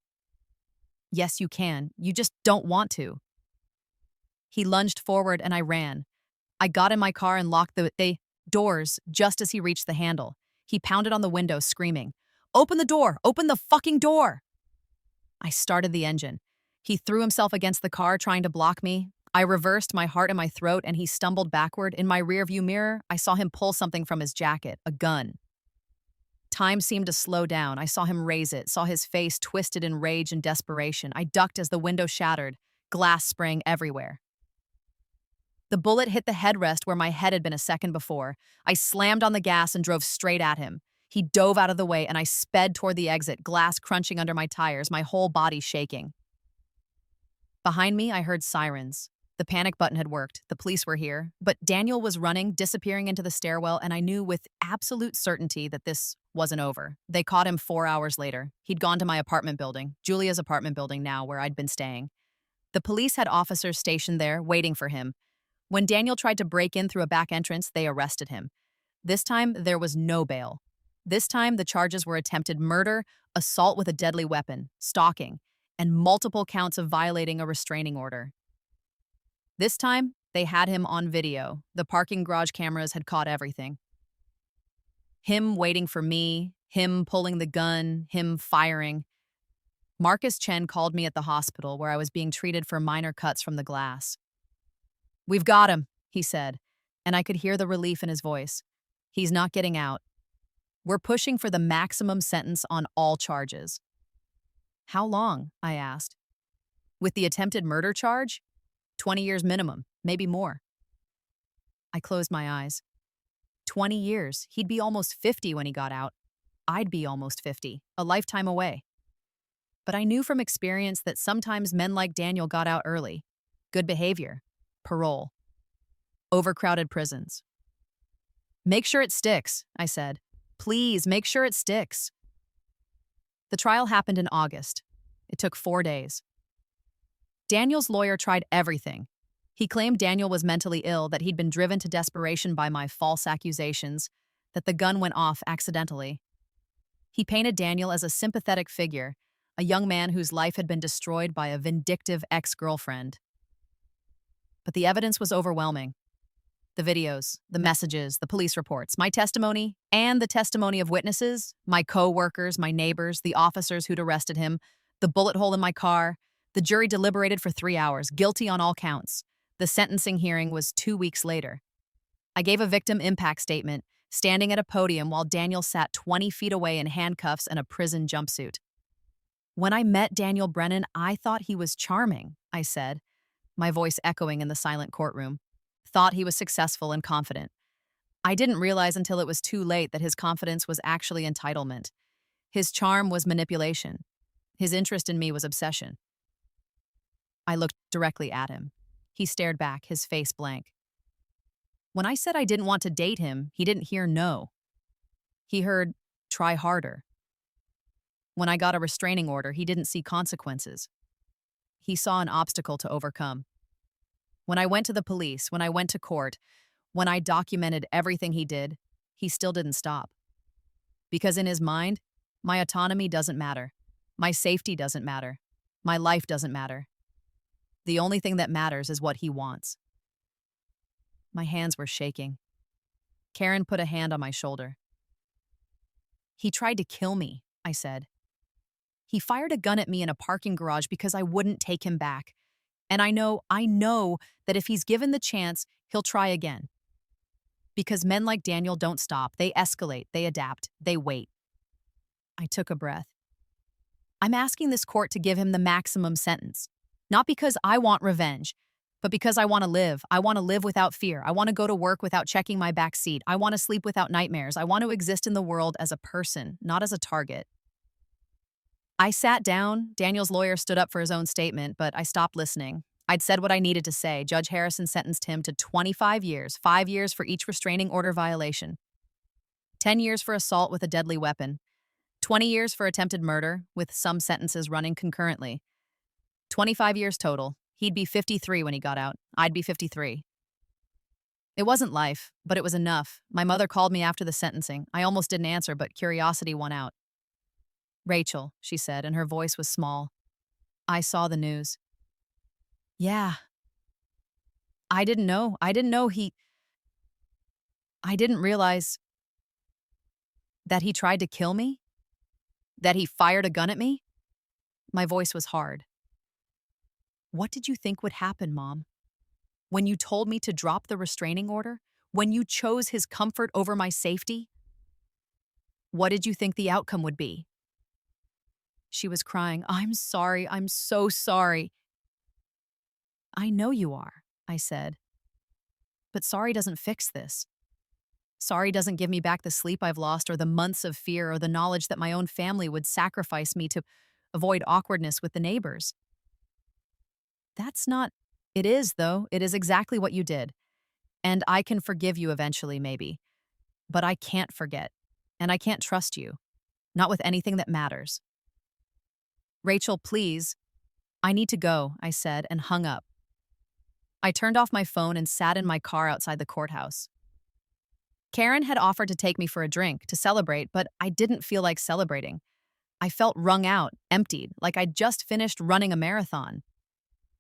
Yes, you can. You just don't want to. He lunged forward and I ran. I got in my car and locked the doors just as he reached the handle. He pounded on the window, screaming, "Open the door! Open the fucking door!" I started the engine. He threw himself against the car, trying to block me. I reversed, my heart in my throat, and he stumbled backward. In my rearview mirror, I saw him pull something from his jacket, a gun. Time seemed to slow down. I saw him raise it, saw his face twisted in rage and desperation. I ducked as the window shattered, glass spraying everywhere. The bullet hit the headrest where my head had been a second before. I slammed on the gas and drove straight at him. He dove out of the way, and I sped toward the exit, glass crunching under my tires, my whole body shaking. Behind me, I heard sirens. The panic button had worked. The police were here. But Daniel was running, disappearing into the stairwell, and I knew with absolute certainty that this wasn't over. They caught him 4 hours later. He'd gone to my apartment building, Julia's apartment building now, where I'd been staying. The police had officers stationed there, waiting for him. When Daniel tried to break in through a back entrance, they arrested him. This time, there was no bail. This time, the charges were attempted murder, assault with a deadly weapon, stalking, and multiple counts of violating a restraining order. This time, they had him on video. The parking garage cameras had caught everything. Him waiting for me, him pulling the gun, him firing. Marcus Chen called me at the hospital where I was being treated for minor cuts from the glass. "We've got him," he said, and I could hear the relief in his voice. "He's not getting out. We're pushing for the maximum sentence on all charges." "How long?" I asked. "With the attempted murder charge? 20 years minimum, maybe more." I closed my eyes. 20 years. He'd be almost 50 when he got out. I'd be almost 50, a lifetime away. But I knew from experience that sometimes men like Daniel got out early. Good behavior. Parole. Overcrowded prisons. "Make sure it sticks," I said. "Please, make sure it sticks." The trial happened in August. It took 4 days. Daniel's lawyer tried everything. He claimed Daniel was mentally ill, that he'd been driven to desperation by my false accusations, that the gun went off accidentally. He painted Daniel as a sympathetic figure, a young man whose life had been destroyed by a vindictive ex-girlfriend. But the evidence was overwhelming. The videos, the messages, the police reports, my testimony, and the testimony of witnesses, my co-workers, my neighbors, the officers who'd arrested him, the bullet hole in my car. The jury deliberated for 3 hours, guilty on all counts. The sentencing hearing was 2 weeks later. I gave a victim impact statement, standing at a podium while Daniel sat 20 feet away in handcuffs and a prison jumpsuit. "When I met Daniel Brennan, I thought he was charming," I said, my voice echoing in the silent courtroom. Thought he was successful and confident. I didn't realize until it was too late that his confidence was actually entitlement. His charm was manipulation. His interest in me was obsession. I looked directly at him. He stared back, his face blank. When I said I didn't want to date him, he didn't hear no. He heard, "Try harder." When I got a restraining order, he didn't see consequences. He saw an obstacle to overcome. When I went to the police, when I went to court, when I documented everything he did, he still didn't stop. Because in his mind, my autonomy doesn't matter. My safety doesn't matter. My life doesn't matter. The only thing that matters is what he wants. My hands were shaking. Karen put a hand on my shoulder. "He tried to kill me," I said. "He fired a gun at me in a parking garage because I wouldn't take him back. And I know that if he's given the chance, he'll try again. Because men like Daniel don't stop. They escalate, they adapt, they wait." I took a breath. "I'm asking this court to give him the maximum sentence. Not because I want revenge, but because I want to live. I want to live without fear. I want to go to work without checking my back seat. I want to sleep without nightmares. I want to exist in the world as a person, not as a target." I sat down. Daniel's lawyer stood up for his own statement, but I stopped listening. I'd said what I needed to say. Judge Harrison sentenced him to 25 years, 5 years for each restraining order violation, 10 years for assault with a deadly weapon, 20 years for attempted murder, with some sentences running concurrently. 25 years total. He'd be 53 when he got out. I'd be 53. It wasn't life, but it was enough. My mother called me after the sentencing. I almost didn't answer, but curiosity won out. "Rachel," she said, and her voice was small. "I saw the news." "Yeah. I didn't know. I didn't realize that he tried to kill me? That he fired a gun at me?" My voice was hard. "What did you think would happen, Mom? When you told me to drop the restraining order? When you chose his comfort over my safety? What did you think the outcome would be?" She was crying. "I'm sorry. I'm so sorry." "I know you are," I said. "But sorry doesn't fix this. Sorry doesn't give me back the sleep I've lost or the months of fear or the knowledge that my own family would sacrifice me to avoid awkwardness with the neighbors. That's not. It is, though. It is exactly what you did. And I can forgive you eventually, maybe. But I can't forget. And I can't trust you. Not with anything that matters. Rachel, please. I need to go, I said, and hung up. I turned off my phone and sat in my car outside the courthouse. Karen had offered to take me for a drink to celebrate, but I didn't feel like celebrating. I felt wrung out, emptied, like I'd just finished running a marathon.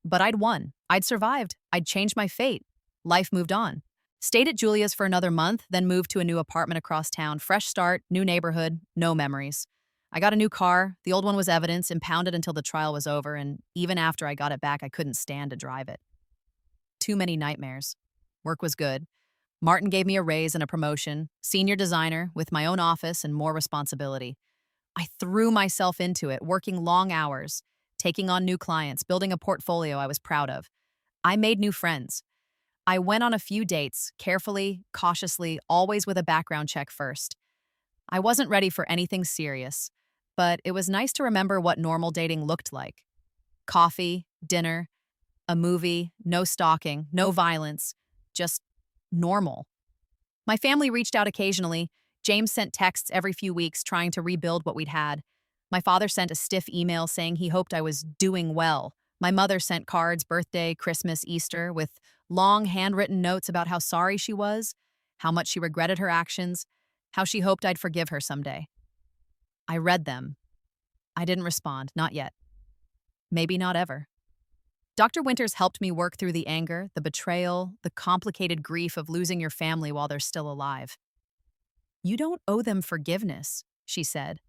But I'd won. I'd survived. I'd changed my fate. Life moved on. Stayed at Julia's for another month, then moved to a new apartment across town. Fresh start, new neighborhood, no memories. I got a new car. The old one was evidence, impounded until the trial was over, and even after I got it back, I couldn't stand to drive it. Too many nightmares. Work was good. Martin gave me a raise and a promotion, senior designer, with my own office and more responsibility. I threw myself into it, working long hours, taking on new clients, building a portfolio I was proud of. I made new friends. I went on a few dates, carefully, cautiously, always with a background check first. I wasn't ready for anything serious, but it was nice to remember what normal dating looked like. Coffee, dinner, a movie, no stalking, no violence, just normal. My family reached out occasionally. James sent texts every few weeks trying to rebuild what we'd had. My father sent a stiff email saying he hoped I was doing well. My mother sent cards, birthday, Christmas, Easter, with long handwritten notes about how sorry she was, how much she regretted her actions, how she hoped I'd forgive her someday. I read them. I didn't respond, not yet. Maybe not ever. Dr. Winters helped me work through the anger, the betrayal, the complicated grief of losing your family while they're still alive. You don't owe them forgiveness, she said.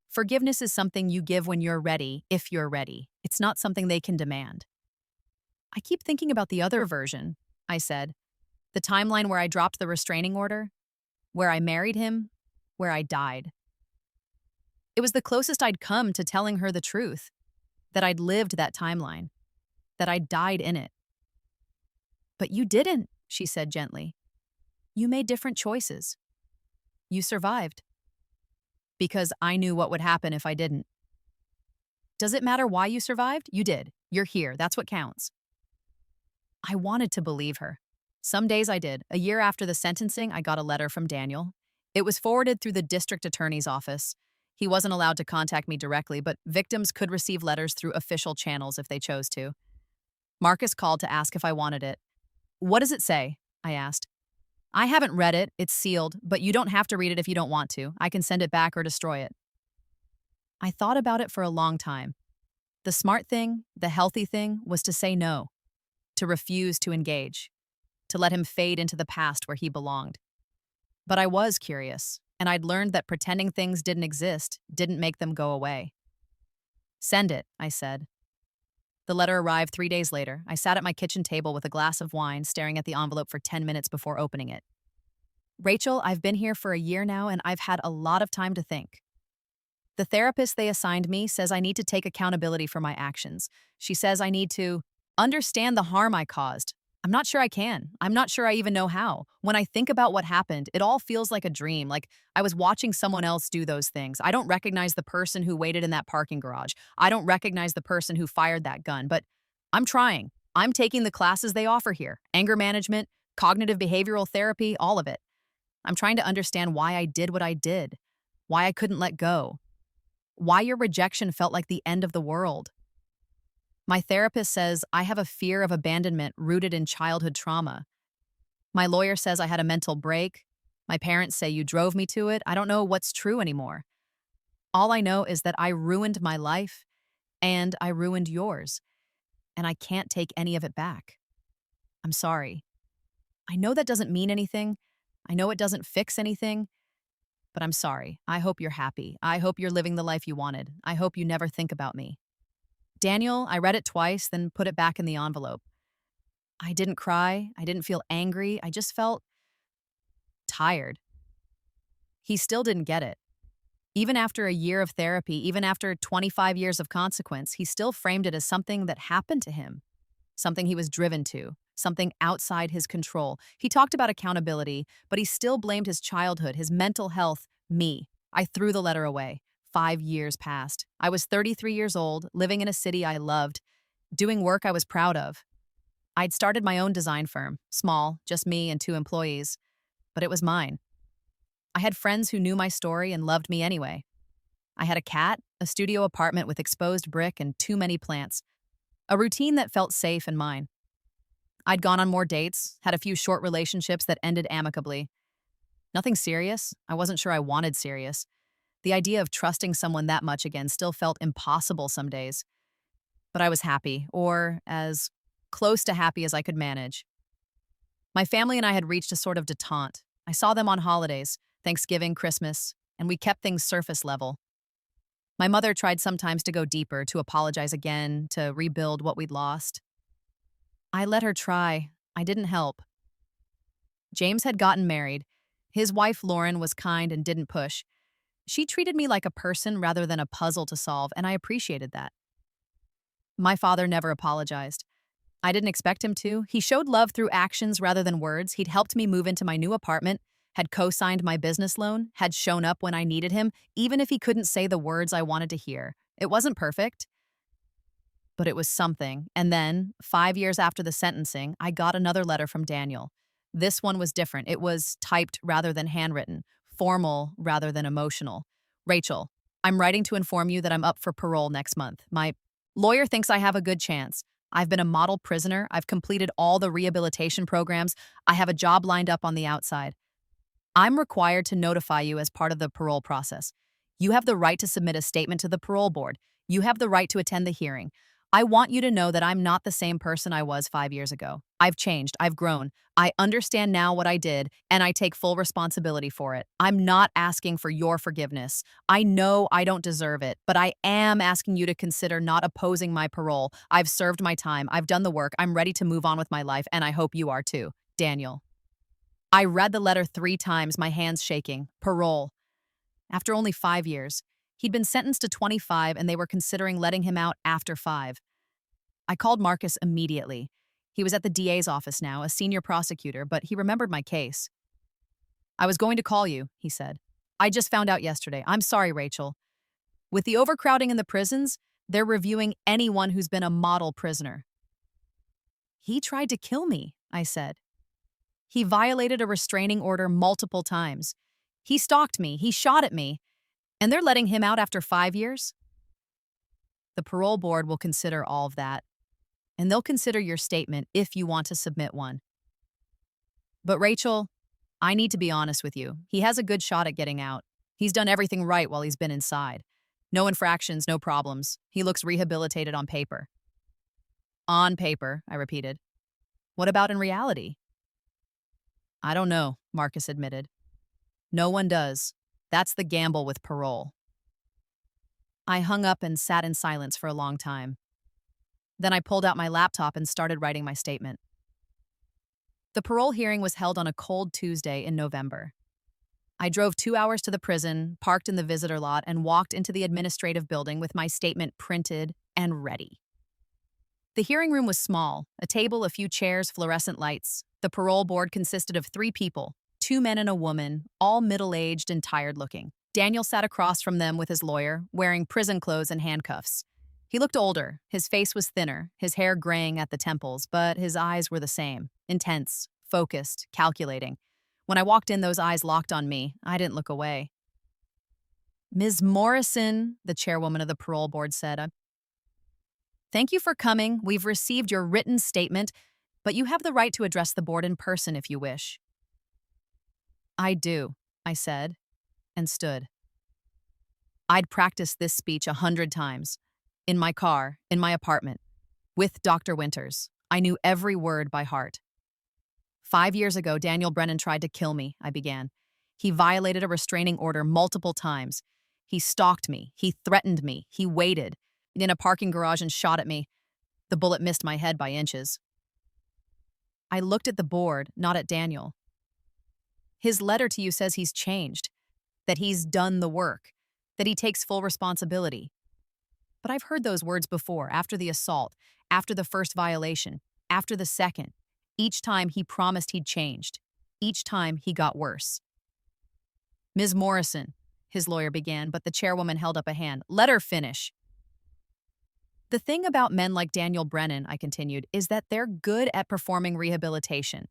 Forgiveness is something you give when you're ready, if you're ready. It's not something they can demand. I keep thinking about the other version, I said. The timeline where I dropped the restraining order, where I married him, where I died. It was the closest I'd come to telling her the truth, that I'd lived that timeline, that I'd died in it. But you didn't, she said gently. You made different choices. You survived. Because I knew what would happen if I didn't. Does it matter why you survived? You did. You're here. That's what counts. I wanted to believe her. Some days I did. A year after the sentencing, I got a letter from Daniel. It was forwarded through the district attorney's office. He wasn't allowed to contact me directly, but victims could receive letters through official channels if they chose to. Marcus called to ask if I wanted it. What does it say? I asked. I haven't read it. It's sealed, but you don't have to read it if you don't want to. I can send it back or destroy it. I thought about it for a long time. The smart thing, the healthy thing, was to say no, to refuse to engage, to let him fade into the past where he belonged. But I was curious, and I'd learned that pretending things didn't exist didn't make them go away. Send it, I said. The letter arrived 3 days later. I sat at my kitchen table with a glass of wine, staring at the envelope for 10 minutes before opening it. Rachel, I've been here for a year now, and I've had a lot of time to think. The therapist they assigned me says I need to take accountability for my actions. She says I need to understand the harm I caused. I'm not sure I can. I'm not sure I even know how. When I think about what happened, it all feels like a dream, like I was watching someone else do those things. I don't recognize the person who waited in that parking garage. I don't recognize the person who fired that gun, but I'm trying. I'm taking the classes they offer here. Anger management, cognitive behavioral therapy, all of it. I'm trying to understand why I did what I did, why I couldn't let go, why your rejection felt like the end of the world. My therapist says I have a fear of abandonment rooted in childhood trauma. My lawyer says I had a mental break. My parents say you drove me to it. I don't know what's true anymore. All I know is that I ruined my life and I ruined yours, and I can't take any of it back. I'm sorry. I know that doesn't mean anything. I know it doesn't fix anything, but I'm sorry. I hope you're happy. I hope you're living the life you wanted. I hope you never think about me. Daniel, I read it twice, then put it back in the envelope. I didn't cry. I didn't feel angry. I just felt tired. He still didn't get it. Even after a year of therapy, even after 25 years of consequence, he still framed it as something that happened to him. something he was driven to, something outside his control. He talked about accountability, but he still blamed his childhood, his mental health, me. I threw the letter away. 5 years passed. I was 33 years old, living in a city I loved, doing work I was proud of. I'd started my own design firm, small, just me and 2 employees, but it was mine. I had friends who knew my story and loved me anyway. I had a cat, a studio apartment with exposed brick and too many plants, a routine that felt safe and mine. I'd gone on more dates, had a few short relationships that ended amicably. Nothing serious. I wasn't sure I wanted serious. The idea of trusting someone that much again still felt impossible some days. But I was happy, or as close to happy as I could manage. My family and I had reached a sort of detente. I saw them on holidays, Thanksgiving, Christmas, and we kept things surface level. My mother tried sometimes to go deeper, to apologize again, to rebuild what we'd lost. I let her try. I didn't help. James had gotten married. His wife, Lauren, was kind and didn't push. She treated me like a person rather than a puzzle to solve, and I appreciated that. My father never apologized. I didn't expect him to. He showed love through actions rather than words. He'd helped me move into my new apartment, had co-signed my business loan, had shown up when I needed him, even if he couldn't say the words I wanted to hear. It wasn't perfect, but it was something. And then, 5 years after the sentencing, I got another letter from Daniel. This one was different. It was typed rather than handwritten, formal rather than emotional. Rachel, I'm writing to inform you that I'm up for parole next month. My lawyer thinks I have a good chance. I've been a model prisoner. I've completed all the rehabilitation programs. I have a job lined up on the outside. I'm required to notify you as part of the parole process. You have the right to submit a statement to the parole board. You have the right to attend the hearing. I want you to know that I'm not the same person I was 5 years ago. I've changed. I've grown. I understand now what I did, and I take full responsibility for it. I'm not asking for your forgiveness. I know I don't deserve it, but I am asking you to consider not opposing my parole. I've served my time. I've done the work. I'm ready to move on with my life, and I hope you are too. Daniel. I read the letter 3 times, my hands shaking. Parole. After only 5 years. He'd been sentenced to 25, and they were considering letting him out after 5. I called Marcus immediately. He was at the DA's office now, a senior prosecutor, but he remembered my case. I was going to call you, he said. I just found out yesterday. I'm sorry, Rachel. With the overcrowding in the prisons, they're reviewing anyone who's been a model prisoner. He tried to kill me, I said. He violated a restraining order multiple times. He stalked me. He shot at me. And they're letting him out after 5 years? The parole board will consider all of that, and they'll consider your statement if you want to submit one. But Rachel, I need to be honest with you. He has a good shot at getting out. He's done everything right while he's been inside. No infractions, no problems. He looks rehabilitated on paper. On paper, I repeated. What about in reality? I don't know, Marcus admitted. No one does. That's the gamble with parole. I hung up and sat in silence for a long time. Then I pulled out my laptop and started writing my statement. The parole hearing was held on a cold Tuesday in November. I drove 2 hours to the prison, parked in the visitor lot, and walked into the administrative building with my statement printed and ready. The hearing room was small, a table, a few chairs, fluorescent lights. The parole board consisted of 3 people, 2 men and a woman, all middle-aged and tired-looking. Daniel sat across from them with his lawyer, wearing prison clothes and handcuffs. He looked older, his face was thinner, his hair graying at the temples, but his eyes were the same, intense, focused, calculating. When I walked in, those eyes locked on me. I didn't look away. Ms. Morrison, the chairwoman of the parole board said, thank you for coming. We've received your written statement, but you have the right to address the board in person if you wish. I do, I said, and stood. I'd practiced this speech 100 times. In my car, in my apartment, with Dr. Winters. I knew every word by heart. 5 years ago, Daniel Brennan tried to kill me, I began. He violated a restraining order multiple times. He stalked me. He threatened me. He waited in a parking garage and shot at me. The bullet missed my head by inches. I looked at the board, not at Daniel. His letter to you says he's changed, that he's done the work, that he takes full responsibility. But I've heard those words before, after the assault, after the first violation, after the second. Each time he promised he'd changed. Each time he got worse. Ms. Morrison, his lawyer began, but the chairwoman held up a hand. Let her finish. The thing about men like Daniel Brennan, I continued, is that they're good at performing rehabilitation.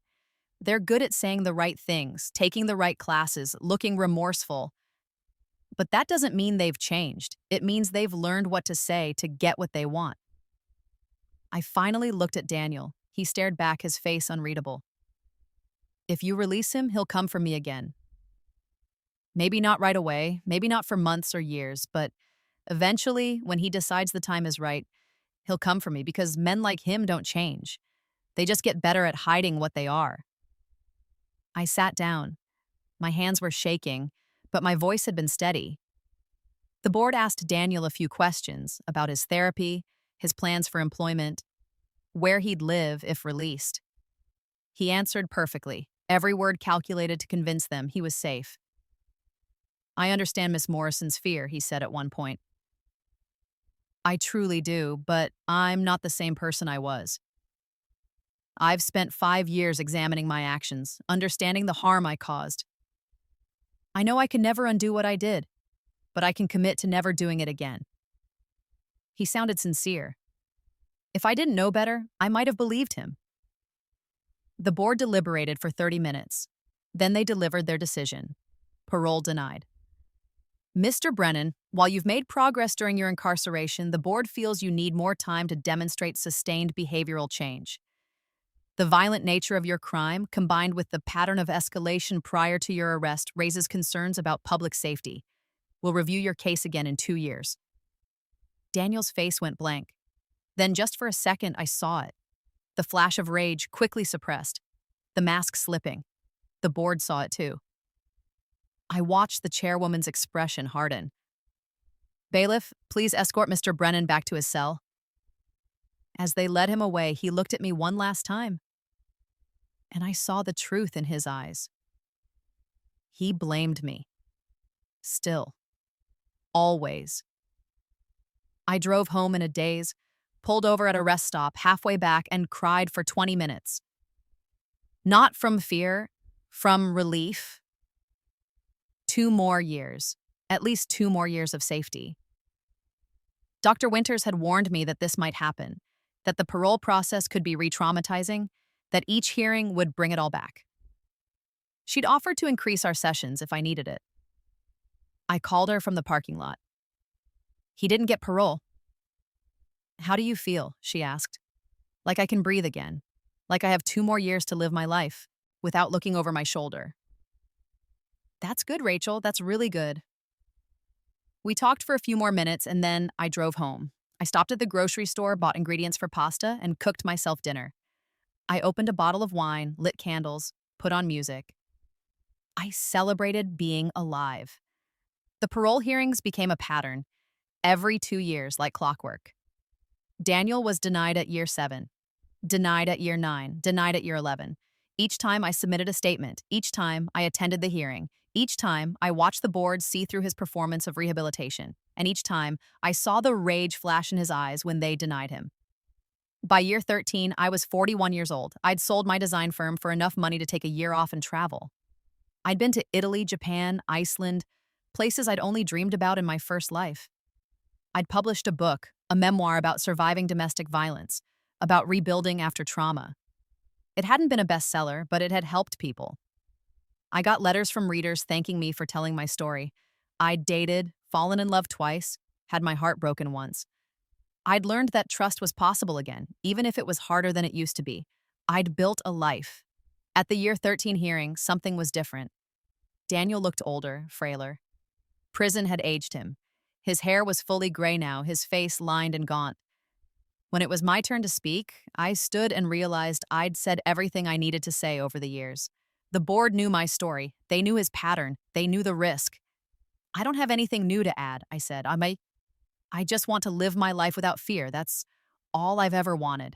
They're good at saying the right things, taking the right classes, looking remorseful. But that doesn't mean they've changed. It means they've learned what to say to get what they want. I finally looked at Daniel. He stared back, his face unreadable. If you release him, he'll come for me again. Maybe not right away, maybe not for months or years, but eventually, when he decides the time is right, he'll come for me because men like him don't change. They just get better at hiding what they are. I sat down. My hands were shaking, but my voice had been steady. The board asked Daniel a few questions about his therapy, his plans for employment, where he'd live if released. He answered perfectly, every word calculated to convince them he was safe. I understand Miss Morrison's fear, he said at one point. I truly do, but I'm not the same person I was. I've spent 5 years examining my actions, understanding the harm I caused. I know I can never undo what I did, but I can commit to never doing it again. He sounded sincere. If I didn't know better, I might have believed him. The board deliberated for 30 minutes. Then they delivered their decision. Parole denied. Mr. Brennan, while you've made progress during your incarceration, the board feels you need more time to demonstrate sustained behavioral change. The violent nature of your crime, combined with the pattern of escalation prior to your arrest, raises concerns about public safety. We'll review your case again in 2 years. Daniel's face went blank. Then, just for a second, I saw it. The flash of rage quickly suppressed. The mask slipping. The board saw it too. I watched the chairwoman's expression harden. Bailiff, please escort Mr. Brennan back to his cell. As they led him away, he looked at me one last time. And I saw the truth in his eyes. He blamed me. Still. Always. I drove home in a daze, pulled over at a rest stop halfway back, and cried for 20 minutes. Not from fear, from relief. 2 more years, at least 2 more years of safety. Dr. Winters had warned me that this might happen, that the parole process could be re-traumatizing, that each hearing would bring it all back. She'd offered to increase our sessions if I needed it. I called her from the parking lot. He didn't get parole. How do you feel? She asked. Like I can breathe again. Like I have 2 more years to live my life, without looking over my shoulder. That's good, Rachel. That's really good. We talked for a few more minutes, and then I drove home. I stopped at the grocery store, bought ingredients for pasta, and cooked myself dinner. I opened a bottle of wine, lit candles, put on music. I celebrated being alive. The parole hearings became a pattern, every 2 years like clockwork. Daniel was denied at year 7, denied at year 9, denied at year 11. Each time I submitted a statement, each time I attended the hearing, each time I watched the board see through his performance of rehabilitation, and each time I saw the rage flash in his eyes when they denied him. By year 13, I was 41 years old. I'd sold my design firm for enough money to take a year off and travel. I'd been to Italy, Japan, Iceland, places I'd only dreamed about in my first life. I'd published a book, a memoir about surviving domestic violence, about rebuilding after trauma. It hadn't been a bestseller, but it had helped people. I got letters from readers thanking me for telling my story. I'd dated, fallen in love twice, had my heart broken once. I'd learned that trust was possible again, even if it was harder than it used to be. I'd built a life. At the year 13 hearing, something was different. Daniel looked older, frailer. Prison had aged him. His hair was fully gray now, his face lined and gaunt. When it was my turn to speak, I stood and realized I'd said everything I needed to say over the years. The board knew my story. They knew his pattern. They knew the risk. I don't have anything new to add, I said. I just want to live my life without fear. That's all I've ever wanted.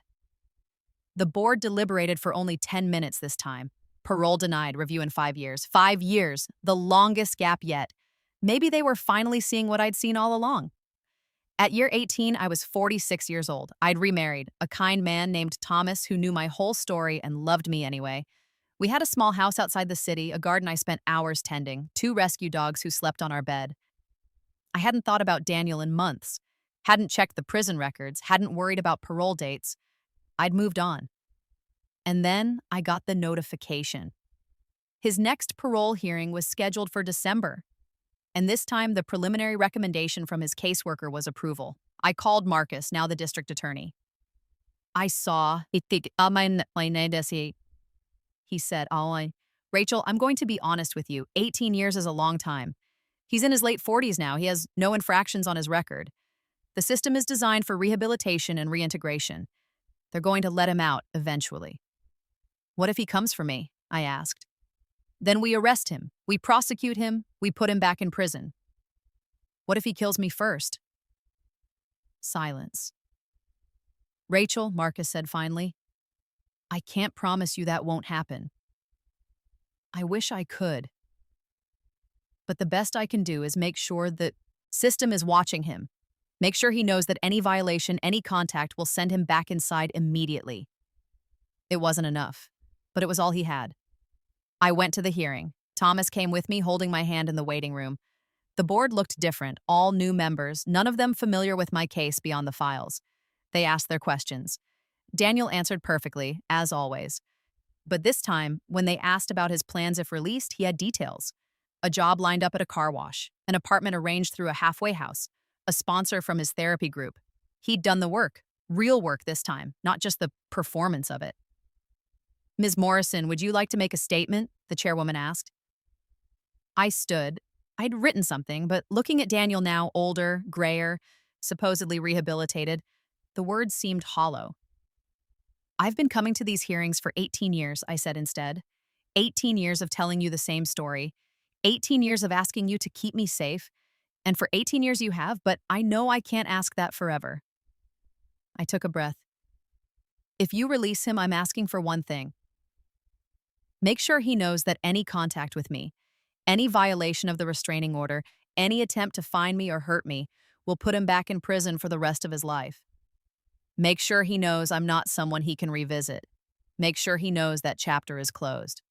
The board deliberated for only 10 minutes this time. Parole denied, review in 5 years. 5 years, the longest gap yet. Maybe they were finally seeing what I'd seen all along. At year 18, I was 46 years old. I'd remarried, a kind man named Thomas who knew my whole story and loved me anyway. We had a small house outside the city, a garden I spent hours tending, two rescue dogs who slept on our bed. I hadn't thought about Daniel in months, hadn't checked the prison records, hadn't worried about parole dates. I'd moved on. And then I got the notification. His next parole hearing was scheduled for December. And this time, the preliminary recommendation from his caseworker was approval. I called Marcus, now the district attorney. I saw, he said, Rachel, I'm going to be honest with you. 18 years is a long time. He's in his late 40s now. He has no infractions on his record. The system is designed for rehabilitation and reintegration. They're going to let him out eventually. What if he comes for me? I asked. Then we arrest him, we prosecute him, we put him back in prison. What if he kills me first? Silence. Rachel, Marcus said finally, I can't promise you that won't happen. I wish I could. But the best I can do is make sure the system is watching him. Make sure he knows that any violation, any contact will send him back inside immediately. It wasn't enough, but it was all he had. I went to the hearing. Thomas came with me, holding my hand in the waiting room. The board looked different, all new members, none of them familiar with my case beyond the files. They asked their questions. Daniel answered perfectly, as always. But this time, when they asked about his plans if released, he had details. A job lined up at a car wash, an apartment arranged through a halfway house, a sponsor from his therapy group. He'd done the work, real work this time, not just the performance of it. Ms. Morrison, would you like to make a statement? The chairwoman asked. I stood. I'd written something, but looking at Daniel now, older, grayer, supposedly rehabilitated, the words seemed hollow. I've been coming to these hearings for 18 years, I said instead. 18 years of telling you the same story. 18 years of asking you to keep me safe. And for 18 years you have, but I know I can't ask that forever. I took a breath. If you release him, I'm asking for one thing. Make sure he knows that any contact with me, any violation of the restraining order, any attempt to find me or hurt me, will put him back in prison for the rest of his life. Make sure he knows I'm not someone he can revisit. Make sure he knows that chapter is closed.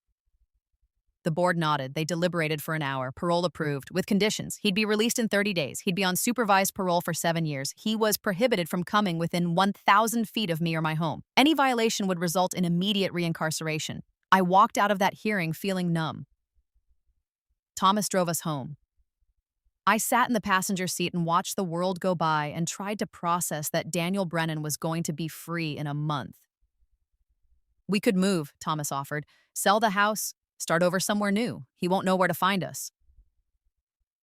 The board nodded. They deliberated for an hour. Parole approved, with conditions. He'd be released in 30 days. He'd be on supervised parole for 7 years. He was prohibited from coming within 1,000 feet of me or my home. Any violation would result in immediate reincarceration. I walked out of that hearing feeling numb. Thomas drove us home. I sat in the passenger seat and watched the world go by and tried to process that Daniel Brennan was going to be free in a month. We could move, Thomas offered. Sell the house, start over somewhere new. He won't know where to find us.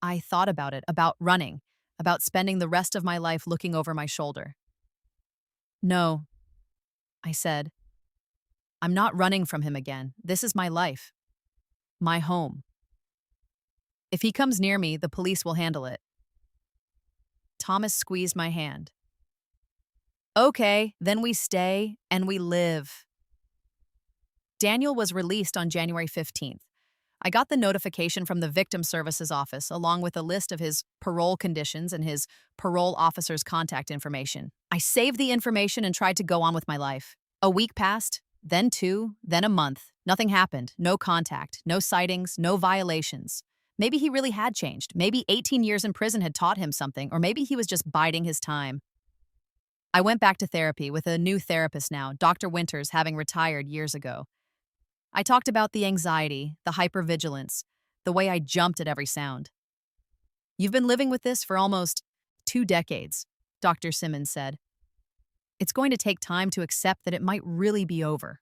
I thought about it, about running, about spending the rest of my life looking over my shoulder. No, I said. I'm not running from him again. This is my life. My home. If he comes near me, the police will handle it. Thomas squeezed my hand. Okay, then we stay and we live. Daniel was released on January 15th. I got the notification from the Victim Services Office along with a list of his parole conditions and his parole officer's contact information. I saved the information and tried to go on with my life. A week passed, then 2, then a month. Nothing happened. No contact, no sightings, no violations. Maybe he really had changed. Maybe 18 years in prison had taught him something, or maybe he was just biding his time. I went back to therapy with a new therapist now, Dr. Winters, having retired years ago. I talked about the anxiety, the hypervigilance, the way I jumped at every sound. You've been living with this for almost 2 decades, Dr. Simmons said. It's going to take time to accept that it might really be over.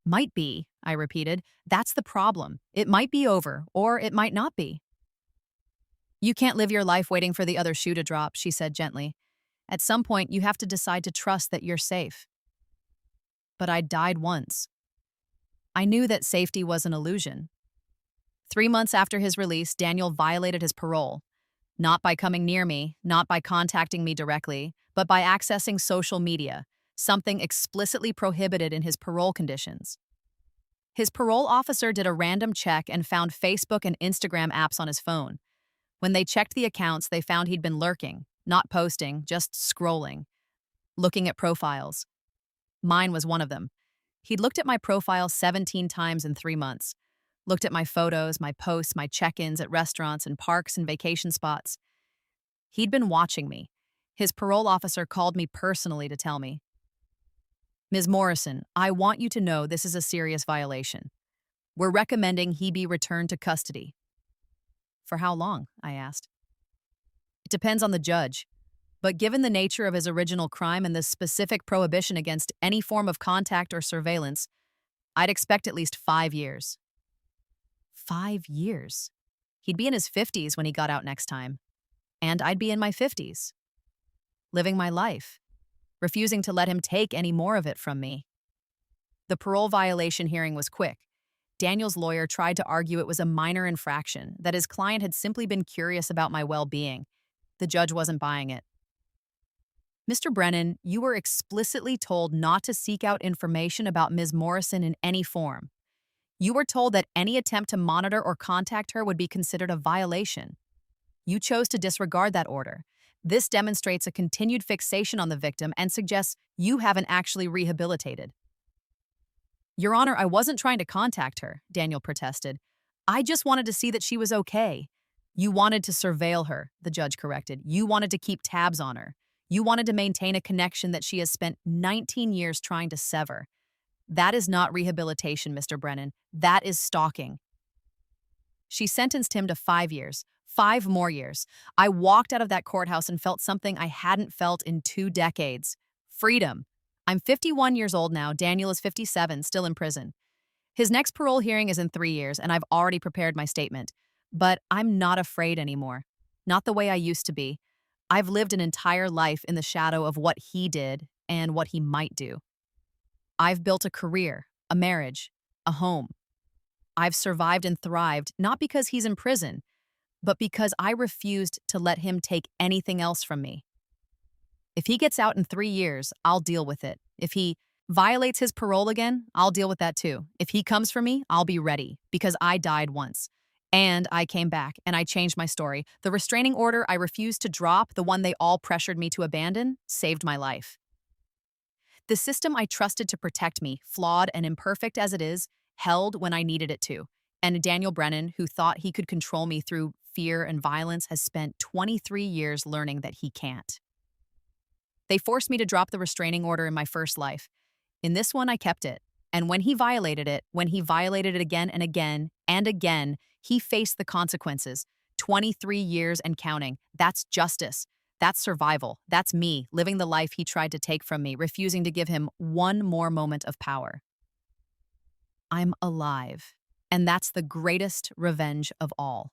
Might be, I repeated. That's the problem. It might be over, or it might not be. You can't live your life waiting for the other shoe to drop, she said gently. At some point, you have to decide to trust that you're safe. But I died once. I knew that safety was an illusion. 3 months after his release, Daniel violated his parole. Not by coming near me, not by contacting me directly, but by accessing social media, something explicitly prohibited in his parole conditions. His parole officer did a random check and found Facebook and Instagram apps on his phone. When they checked the accounts, they found he'd been lurking, Not posting, just scrolling, looking at profiles. Mine was one of them. He'd looked at my profile 17 times in 3 months, looked at my photos, my posts, my check-ins at restaurants and parks and vacation spots. He'd been watching me. His parole officer called me personally to tell me, "Ms. Morrison, I want you to know this is a serious violation. We're recommending he be returned to custody." "For how long?" I asked. "It depends on the judge. But given the nature of his original crime and the specific prohibition against any form of contact or surveillance, I'd expect at least 5 years." 5 years? He'd be in his 50s when he got out next time. And I'd be in my 50s, living my life, refusing to let him take any more of it from me. The parole violation hearing was quick. Daniel's lawyer tried to argue it was a minor infraction, that his client had simply been curious about my well-being. The judge wasn't buying it. "Mr. Brennan, you were explicitly told not to seek out information about Ms. Morrison in any form. You were told that any attempt to monitor or contact her would be considered a violation. You chose to disregard that order. This demonstrates a continued fixation on the victim and suggests you haven't actually rehabilitated." "Your Honor, I wasn't trying to contact her," Daniel protested. "I just wanted to see that she was okay." "You wanted to surveil her," the judge corrected. "You wanted to keep tabs on her. You wanted to maintain a connection that she has spent 19 years trying to sever. That is not rehabilitation, Mr. Brennan. That is stalking." She sentenced him to 5 years. 5 more years. I walked out of that courthouse and felt something I hadn't felt in 2 decades. Freedom. I'm 51 years old now. Daniel is 57, still in prison. His next parole hearing is in 3 years, and I've already prepared my statement. But I'm not afraid anymore. Not the way I used to be. I've lived an entire life in the shadow of what he did and what he might do. I've built a career, a marriage, a home. I've survived and thrived, not because he's in prison, but because I refused to let him take anything else from me. If he gets out in 3 years, I'll deal with it. If he violates his parole again, I'll deal with that too. If he comes for me, I'll be ready, because I died once. And I came back, and I changed my story. The restraining order I refused to drop, the one they all pressured me to abandon, saved my life. The system I trusted to protect me, flawed and imperfect as it is, held when I needed it to. And Daniel Brennan, who thought he could control me through fear and violence, has spent 23 years learning that he can't. They forced me to drop the restraining order in my first life. In this one, I kept it. And when he violated it again and again and again, he faced the consequences. 23 years and counting. That's justice. That's survival. That's me, living the life he tried to take from me, refusing to give him one more moment of power. I'm alive. And that's the greatest revenge of all.